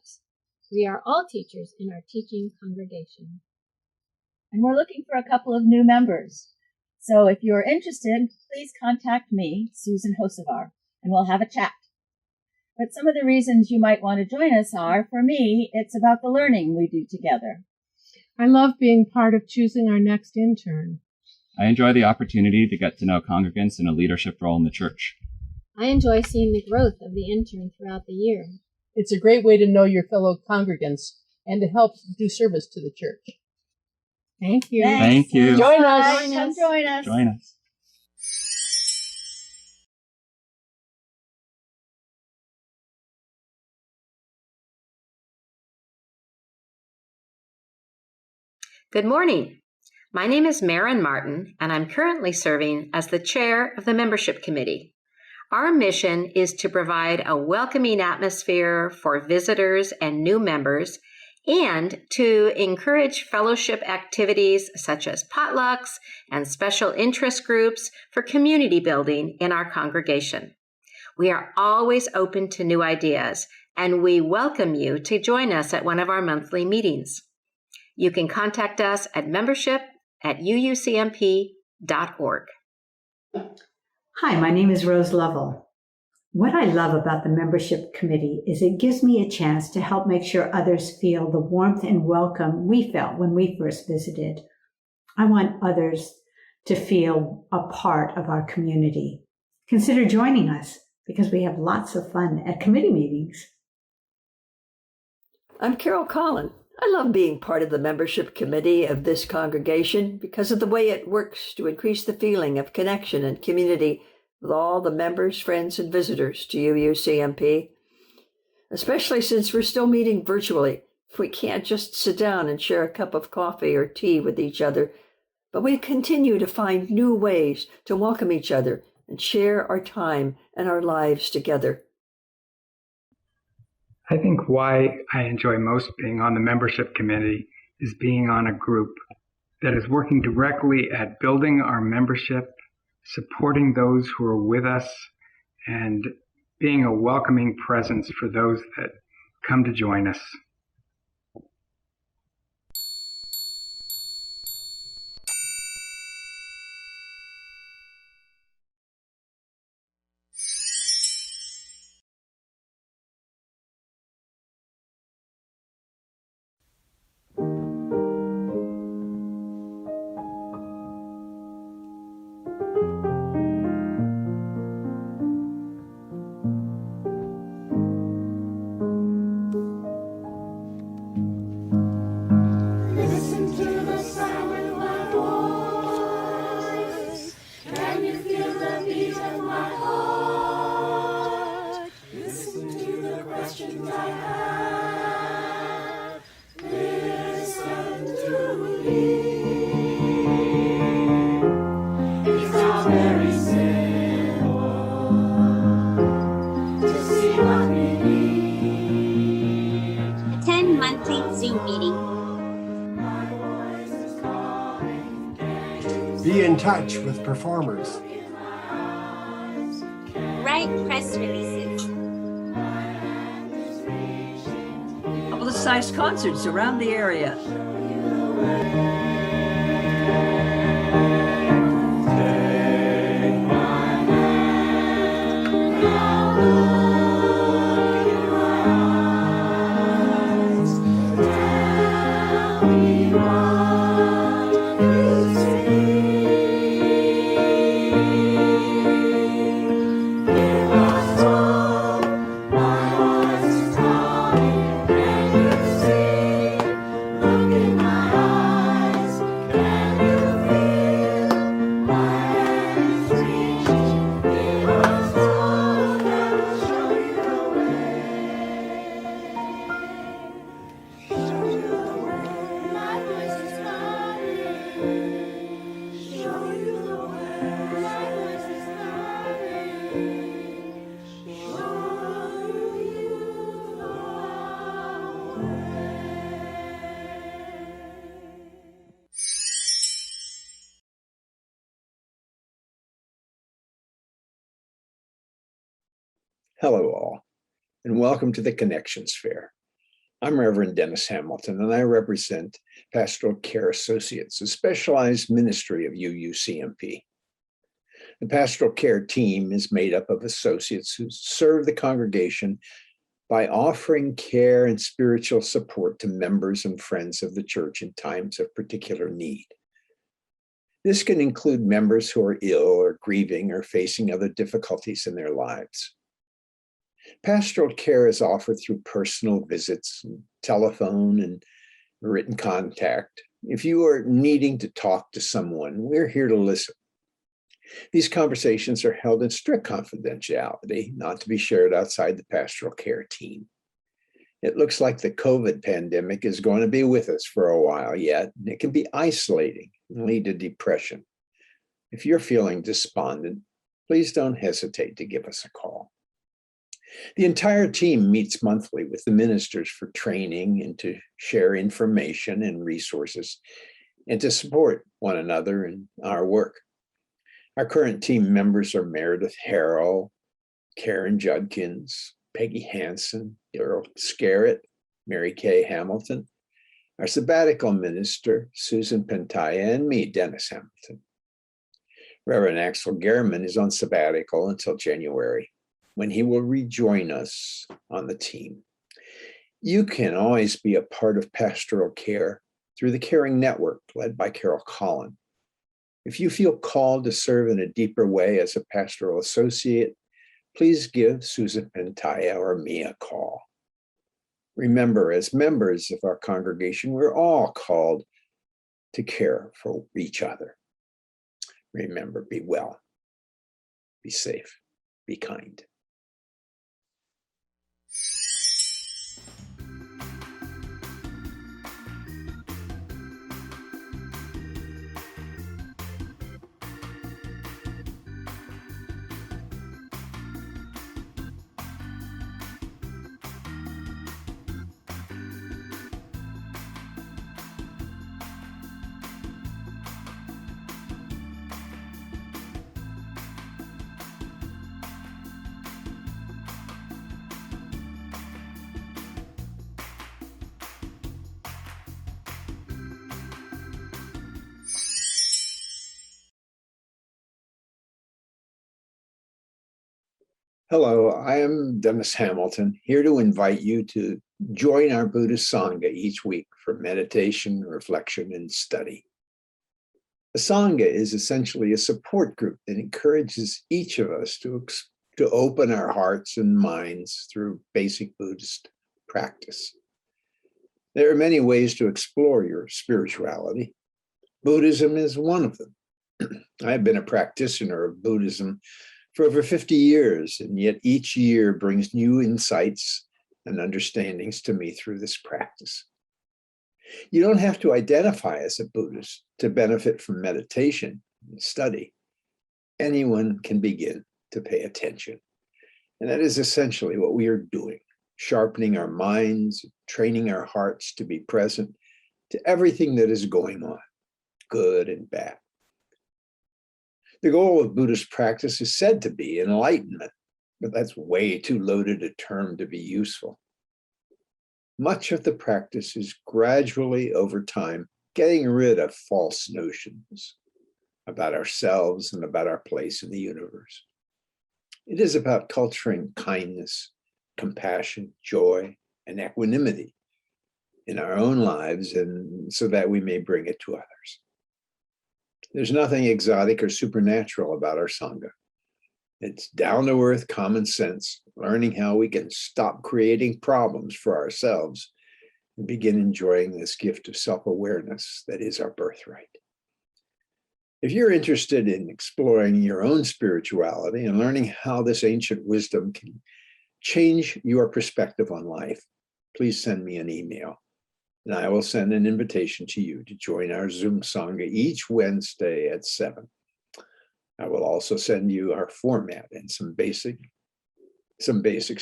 We are all teachers in our teaching congregation. And we're looking for a couple of new members. So if you're interested, please contact me, Susan Hosevar, and we'll have a chat. But some of the reasons you might want to join us are, for me, it's about the learning we do together. I love being part of choosing our next intern. I enjoy the opportunity to get to know congregants in a leadership role in the church. I enjoy seeing the growth of the intern throughout the year. It's a great way to know your fellow congregants and to help do service to the church. Thank you. Thank you. Join us. Come join us. Join us. Good morning. My name is Maren Martin, and I'm currently serving as the chair of the membership committee. Our mission is to provide a welcoming atmosphere for visitors and new members, and to encourage fellowship activities such as potlucks and special interest groups for community building in our congregation. We are always open to new ideas, and we welcome you to join us at one of our monthly meetings. You can contact us at membership@uucmp.org. Hi, my name is Rose Lovell. What I love about the membership committee is it gives me a chance to help make sure others feel the warmth and welcome we felt when we first visited. I want others to feel a part of our community. Consider joining us because we have lots of fun at committee meetings. I'm Carol Collin. I love being part of the membership committee of this congregation because of the way it works to increase the feeling of connection and community with all the members, friends, and visitors to UUCMP, especially since we're still meeting virtually. We can't just sit down and share a cup of coffee or tea with each other, but we continue to find new ways to welcome each other and share our time and our lives together. I think why I enjoy most being on the membership committee is being on a group that is working directly at building our membership, supporting those who are with us, and being a welcoming presence for those that come to join us. Listen to the sound of my voice. Can you feel the beat of my heart? Listen to the questions I have. Listen to me. It's all very simple to see what we need. Attend monthly Zoom meeting. Be in touch with performers. Write press releases. Publicize concerts around the area. Hello all, and welcome to the Connections Fair. I'm Reverend Dennis Hamilton, and I represent Pastoral Care Associates, a specialized ministry of UUCMP. The Pastoral Care team is made up of associates who serve the congregation by offering care and spiritual support to members and friends of the church in times of particular need. This can include members who are ill or grieving or facing other difficulties in their lives. Pastoral care is offered through personal visits, telephone, and written contact. If you are needing to talk to someone, we're here to listen. These conversations are held in strict confidentiality, not to be shared outside the pastoral care team. It looks like the COVID pandemic is going to be with us for a while yet, and it can be isolating and lead to depression. If you're feeling despondent, please don't hesitate to give us a call. The entire team meets monthly with the ministers for training and to share information and resources and to support one another in our work. Our current team members are Meredith Harrell, Karen Judkins, Peggy Hansen, Daryl Scarrett, Mary Kay Hamilton, our sabbatical minister, Susan Pentaya, and me, Dennis Hamilton. Reverend Axel Gehrman is on sabbatical until January, when he will rejoin us on the team. You can always be a part of pastoral care through the Caring Network led by Carol Collin. If you feel called to serve in a deeper way as a pastoral associate, please give Susan Pentaya or me a call. Remember, as members of our congregation, we're all called to care for each other. Remember, be well, be safe, be kind. Hello, I am Dennis Hamilton, here to invite you to join our Buddhist Sangha each week for meditation, reflection, and study. The Sangha is essentially a support group that encourages each of us to open our hearts and minds through basic Buddhist practice. There are many ways to explore your spirituality. Buddhism is one of them. I have been a practitioner of Buddhism for over 50 years, and yet each year brings new insights and understandings to me through this practice. You don't have to identify as a Buddhist to benefit from meditation and study. Anyone can begin to pay attention. And that is essentially what we are doing, sharpening our minds, training our hearts to be present to everything that is going on, good and bad. The goal of Buddhist practice is said to be enlightenment, but that's way too loaded a term to be useful. Much of the practice is gradually, over time, getting rid of false notions about ourselves and about our place in the universe. It is about culturing kindness, compassion, joy, and equanimity in our own lives, and so that we may bring it to others. There's nothing exotic or supernatural about our Sangha. It's down-to-earth common sense, learning how we can stop creating problems for ourselves and begin enjoying this gift of self-awareness that is our birthright. If you're interested in exploring your own spirituality and learning how this ancient wisdom can change your perspective on life, please send me an email, and I will send an invitation to you to join our Zoom Sangha each Wednesday at 7. I will also send you our format and some basics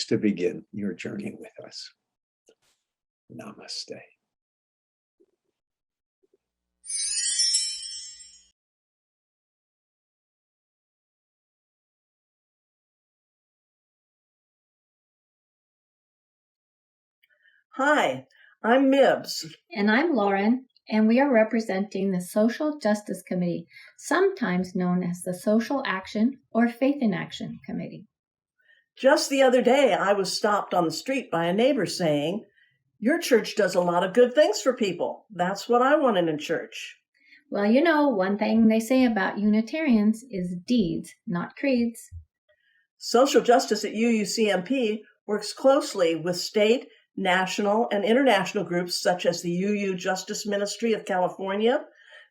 to begin your journey with us. Namaste. Hi, I'm Mibs. And I'm Lauren, and we are representing the Social Justice Committee, sometimes known as the Social Action or Faith in Action Committee. Just the other day, I was stopped on the street by a neighbor saying, "Your church does a lot of good things for people. That's what I want in a church." Well, you know, one thing they say about Unitarians is deeds, not creeds. Social justice at UUCMP works closely with state, national, and international groups such as the UU Justice Ministry of California,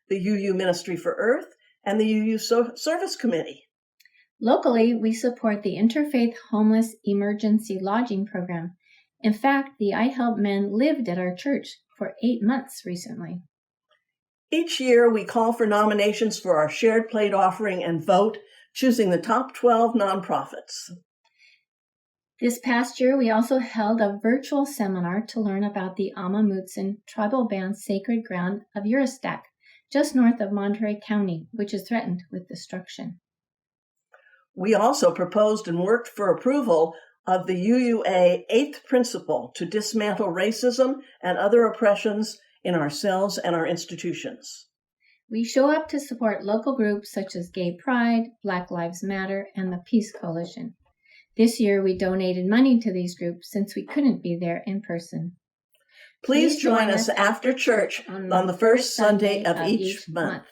the UU Ministry for Earth, and the UU Service Committee. Locally, we support the Interfaith Homeless Emergency Lodging Program. In fact, the I Help Men lived at our church for 8 months recently. Each year, we call for nominations for our shared plate offering and vote, choosing the top 12 nonprofits. This past year, we also held a virtual seminar to learn about the Ama Mutsun tribal band sacred ground of Uristac, just north of Monterey County, which is threatened with destruction. We also proposed and worked for approval of the UUA 8th principle to dismantle racism and other oppressions in ourselves and our institutions. We show up to support local groups such as Gay Pride, Black Lives Matter, and the Peace Coalition. This year, we donated money to these groups since we couldn't be there in person. Please join us after church on the first Sunday of each month.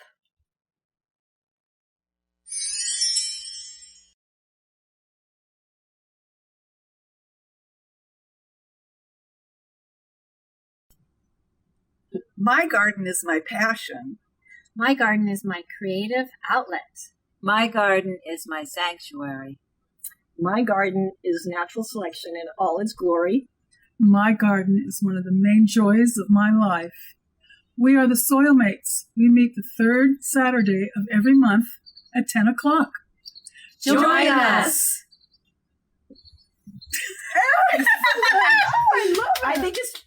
My garden is my passion. My garden is my creative outlet. My garden is my sanctuary. My garden is natural selection in all its glory. My garden is one of the main joys of my life. We are the Soil Mates. We meet the third Saturday of every month at 10 o'clock. Join us! I love it. I think it's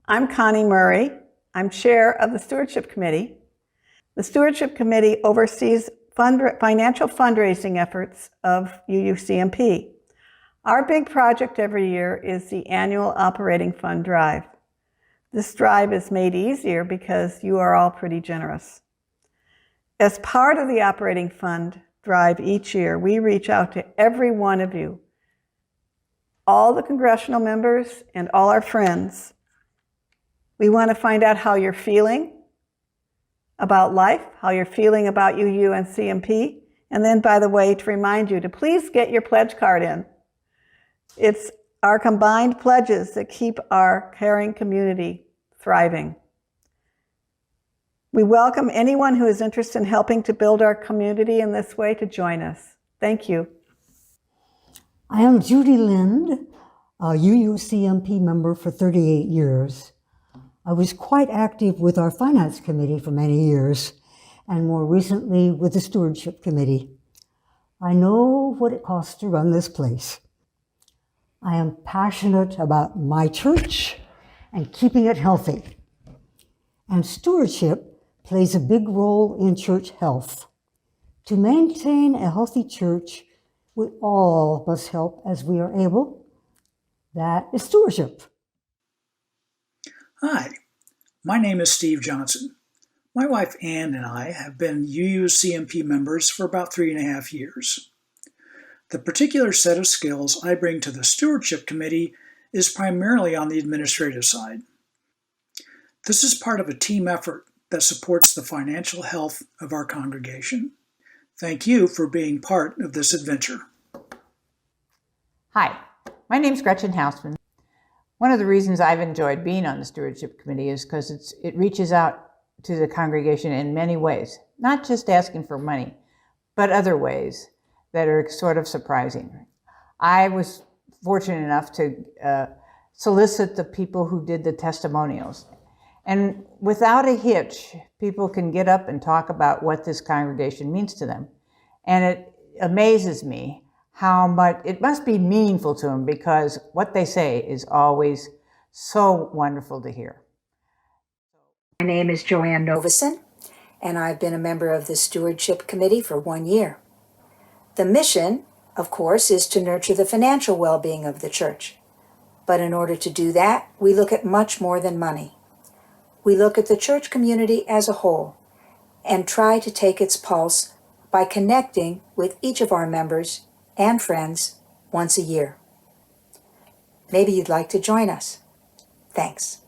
I'm Connie Murray. I'm chair of the Stewardship Committee. The Stewardship Committee oversees financial fundraising efforts of UUCMP. Our big project every year is the annual Operating Fund Drive. This drive is made easier because you are all pretty generous. As part of the Operating Fund Drive each year, we reach out to every one of you, all the congressional members and all our friends. We want to find out how you're feeling about life, how you're feeling about UU and CMP, and then, by the way, to remind you to please get your pledge card in. It's our combined pledges that keep our caring community thriving. We welcome anyone who is interested in helping to build our community in this way to join us. Thank you. I am Judy Lind, a UUCMP member for 38 years. I was quite active with our Finance Committee for many years, and more recently with the Stewardship Committee. I know what it costs to run this place. I am passionate about my church and keeping it healthy. And stewardship plays a big role in church health. To maintain a healthy church, we all must help as we are able. That is stewardship. Hi, my name is Steve Johnson. My wife Ann and I have been UUCMP members for about 3.5 years. The particular set of skills I bring to the Stewardship Committee is primarily on the administrative side. This is part of a team effort that supports the financial health of our congregation. Thank you for being part of this adventure. Hi, my name's Gretchen Hausman. One of the reasons I've enjoyed being on the Stewardship Committee is because it reaches out to the congregation in many ways, not just asking for money, but other ways that are sort of surprising. I was fortunate enough to solicit the people who did the testimonials. And without a hitch, people can get up and talk about what this congregation means to them. And it amazes me how much it must be meaningful to them, because what they say is always so wonderful to hear. My name is Joanne Novison, and I've been a member of the Stewardship Committee for 1 year. The mission, of course, is to nurture the financial well-being of the church. But in order to do that, we look at much more than money. We look at the church community as a whole and try to take its pulse by connecting with each of our members and friends once a year. Maybe you'd like to join us. Thanks.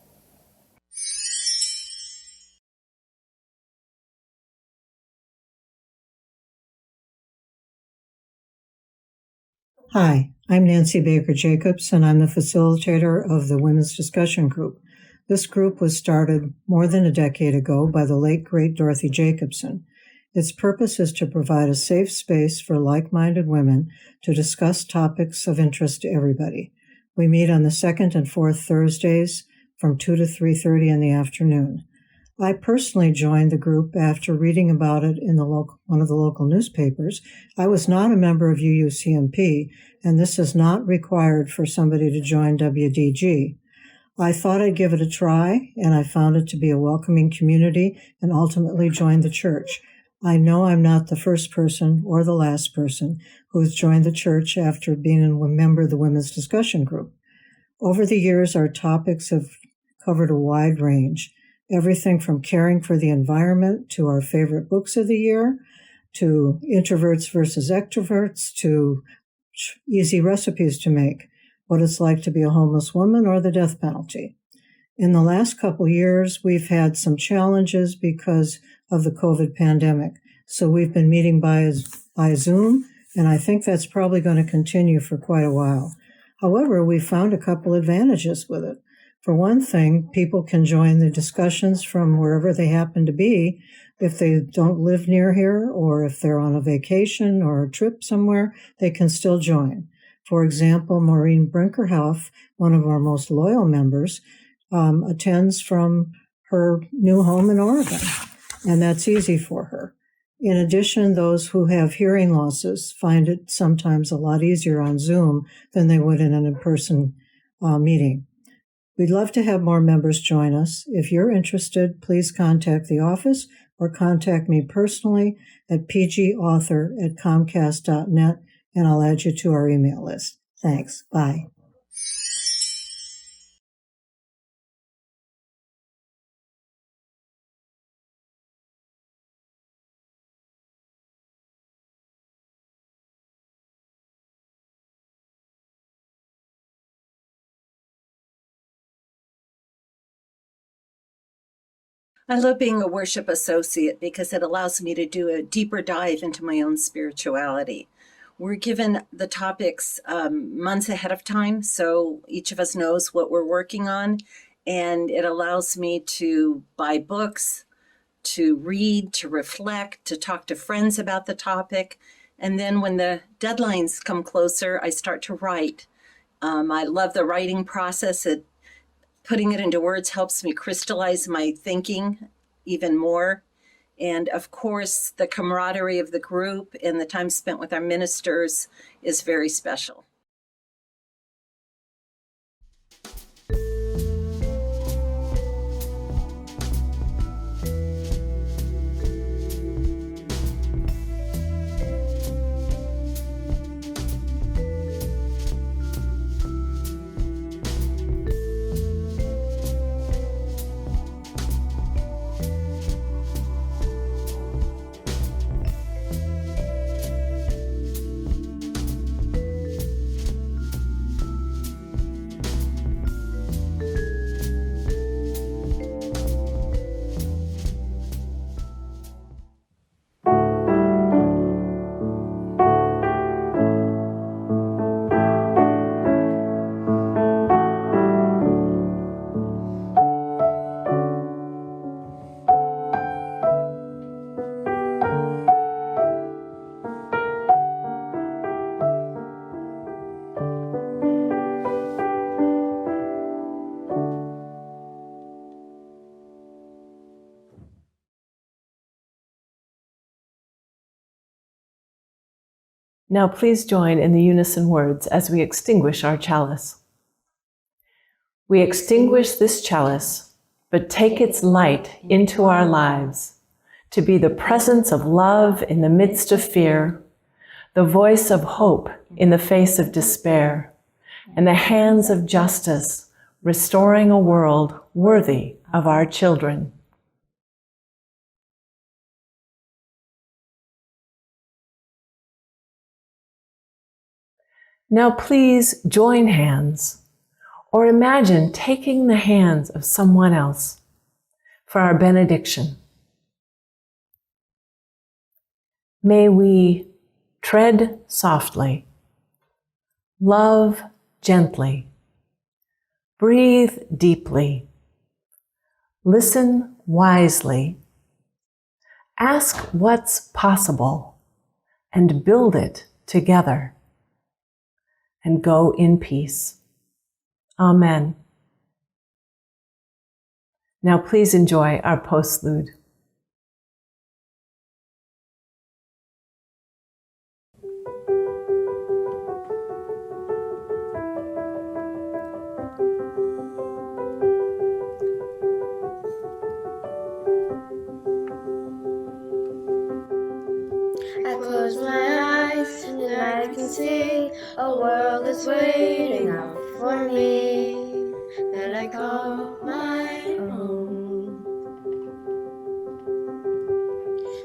Hi, I'm Nancy Baker Jacobs, and I'm the facilitator of the Women's Discussion Group. This group was started more than a decade ago by the late, great Dorothy Jacobson. Its purpose is to provide a safe space for like-minded women to discuss topics of interest to everybody. We meet on the second and fourth Thursdays from 2 to 3:30 in the afternoon. I personally joined the group after reading about it in one of the local newspapers. I was not a member of UUCMP, and this is not required for somebody to join WDG. I thought I'd give it a try, and I found it to be a welcoming community and ultimately joined the church. I know I'm not the first person or the last person who has joined the church after being a member of the Women's Discussion Group. Over the years, our topics have covered a wide range, everything from caring for the environment to our favorite books of the year, to introverts versus extroverts, to easy recipes to make, what it's like to be a homeless woman, or the death penalty. In the last couple years, we've had some challenges because of the COVID pandemic. So we've been meeting by Zoom, And I think that's probably going to continue for quite a while. However, we found a couple advantages with it. For one thing, people can join the discussions from wherever they happen to be. If they don't live near here, or if they're on a vacation or a trip somewhere, they can still join. For example, Maureen Brinkerhoff, one of our most loyal members, attends from her new home in Oregon, and that's easy for her. In addition, those who have hearing losses find it sometimes a lot easier on Zoom than they would in an in-person meeting. We'd love to have more members join us. If you're interested, please contact the office or contact me personally at pgauthor@comcast.net, and I'll add you to our email list. Thanks. Bye. I love being a worship associate because it allows me to do a deeper dive into my own spirituality. We're given the topics months ahead of time, so each of us knows what we're working on, and it allows me to buy books, to read, to reflect, to talk to friends about the topic, and then when the deadlines come closer, I start to write. I love the writing process. Putting it into words helps me crystallize my thinking even more. And of course, the camaraderie of the group and the time spent with our ministers is very special. Now please join in the unison words as we extinguish our chalice. We extinguish this chalice, but take its light into our lives, to be the presence of love in the midst of fear, the voice of hope in the face of despair, and the hands of justice, restoring a world worthy of our children. Now please join hands, or imagine taking the hands of someone else for our benediction. May we tread softly, love gently, breathe deeply, listen wisely, ask what's possible, and build it together. And go in peace. Amen. Now please enjoy our postlude. I close my eyes and I can see a world is waiting out for me that I call my own.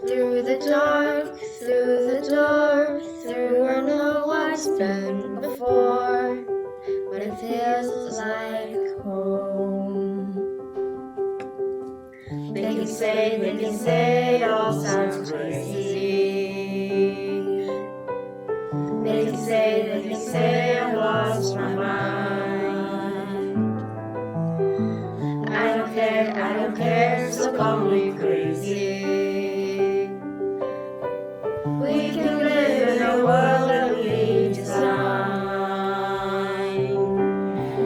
Through the dark, through the door, through where no one's been before, but it feels like home. They can say it all sounds crazy. our cares so call me crazy. We can live in a world that we design.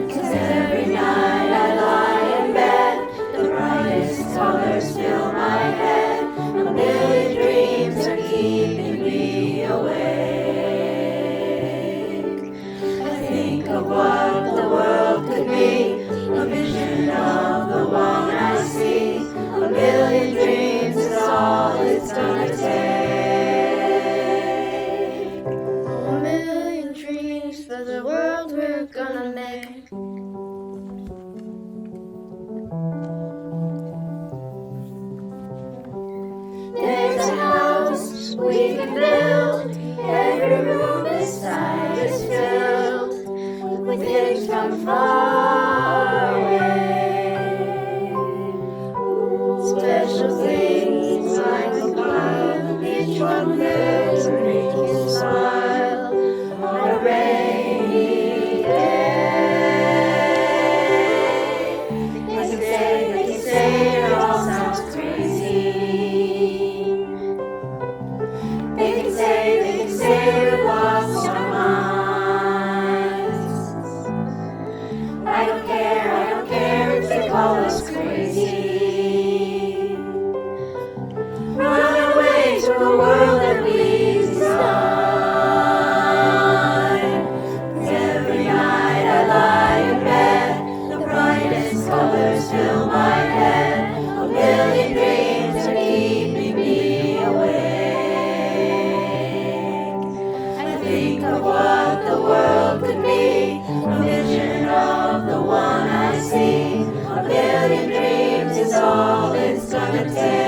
'Cause every night I lie in bed, the brightest colors fill my head. A million dreams are keeping me awake. I think of what the world could be, a vision of the one I see. A million dreams is all it's gonna take. A million dreams for the world we're gonna make. There's a house we can build, every room inside is filled with things from far away. Special things like a pile, each one there to make you smile on a rainy day. They can say it all sounds crazy. They can say we've lost our minds. I don't care if they call us crazy. Run away to a world that we design. 'Cause every night I lie in bed, the brightest colors fill my head. A million dreams are keeping me awake. I think of what the world could be, a vision of the one I see. A million dreams is all it's gonna take.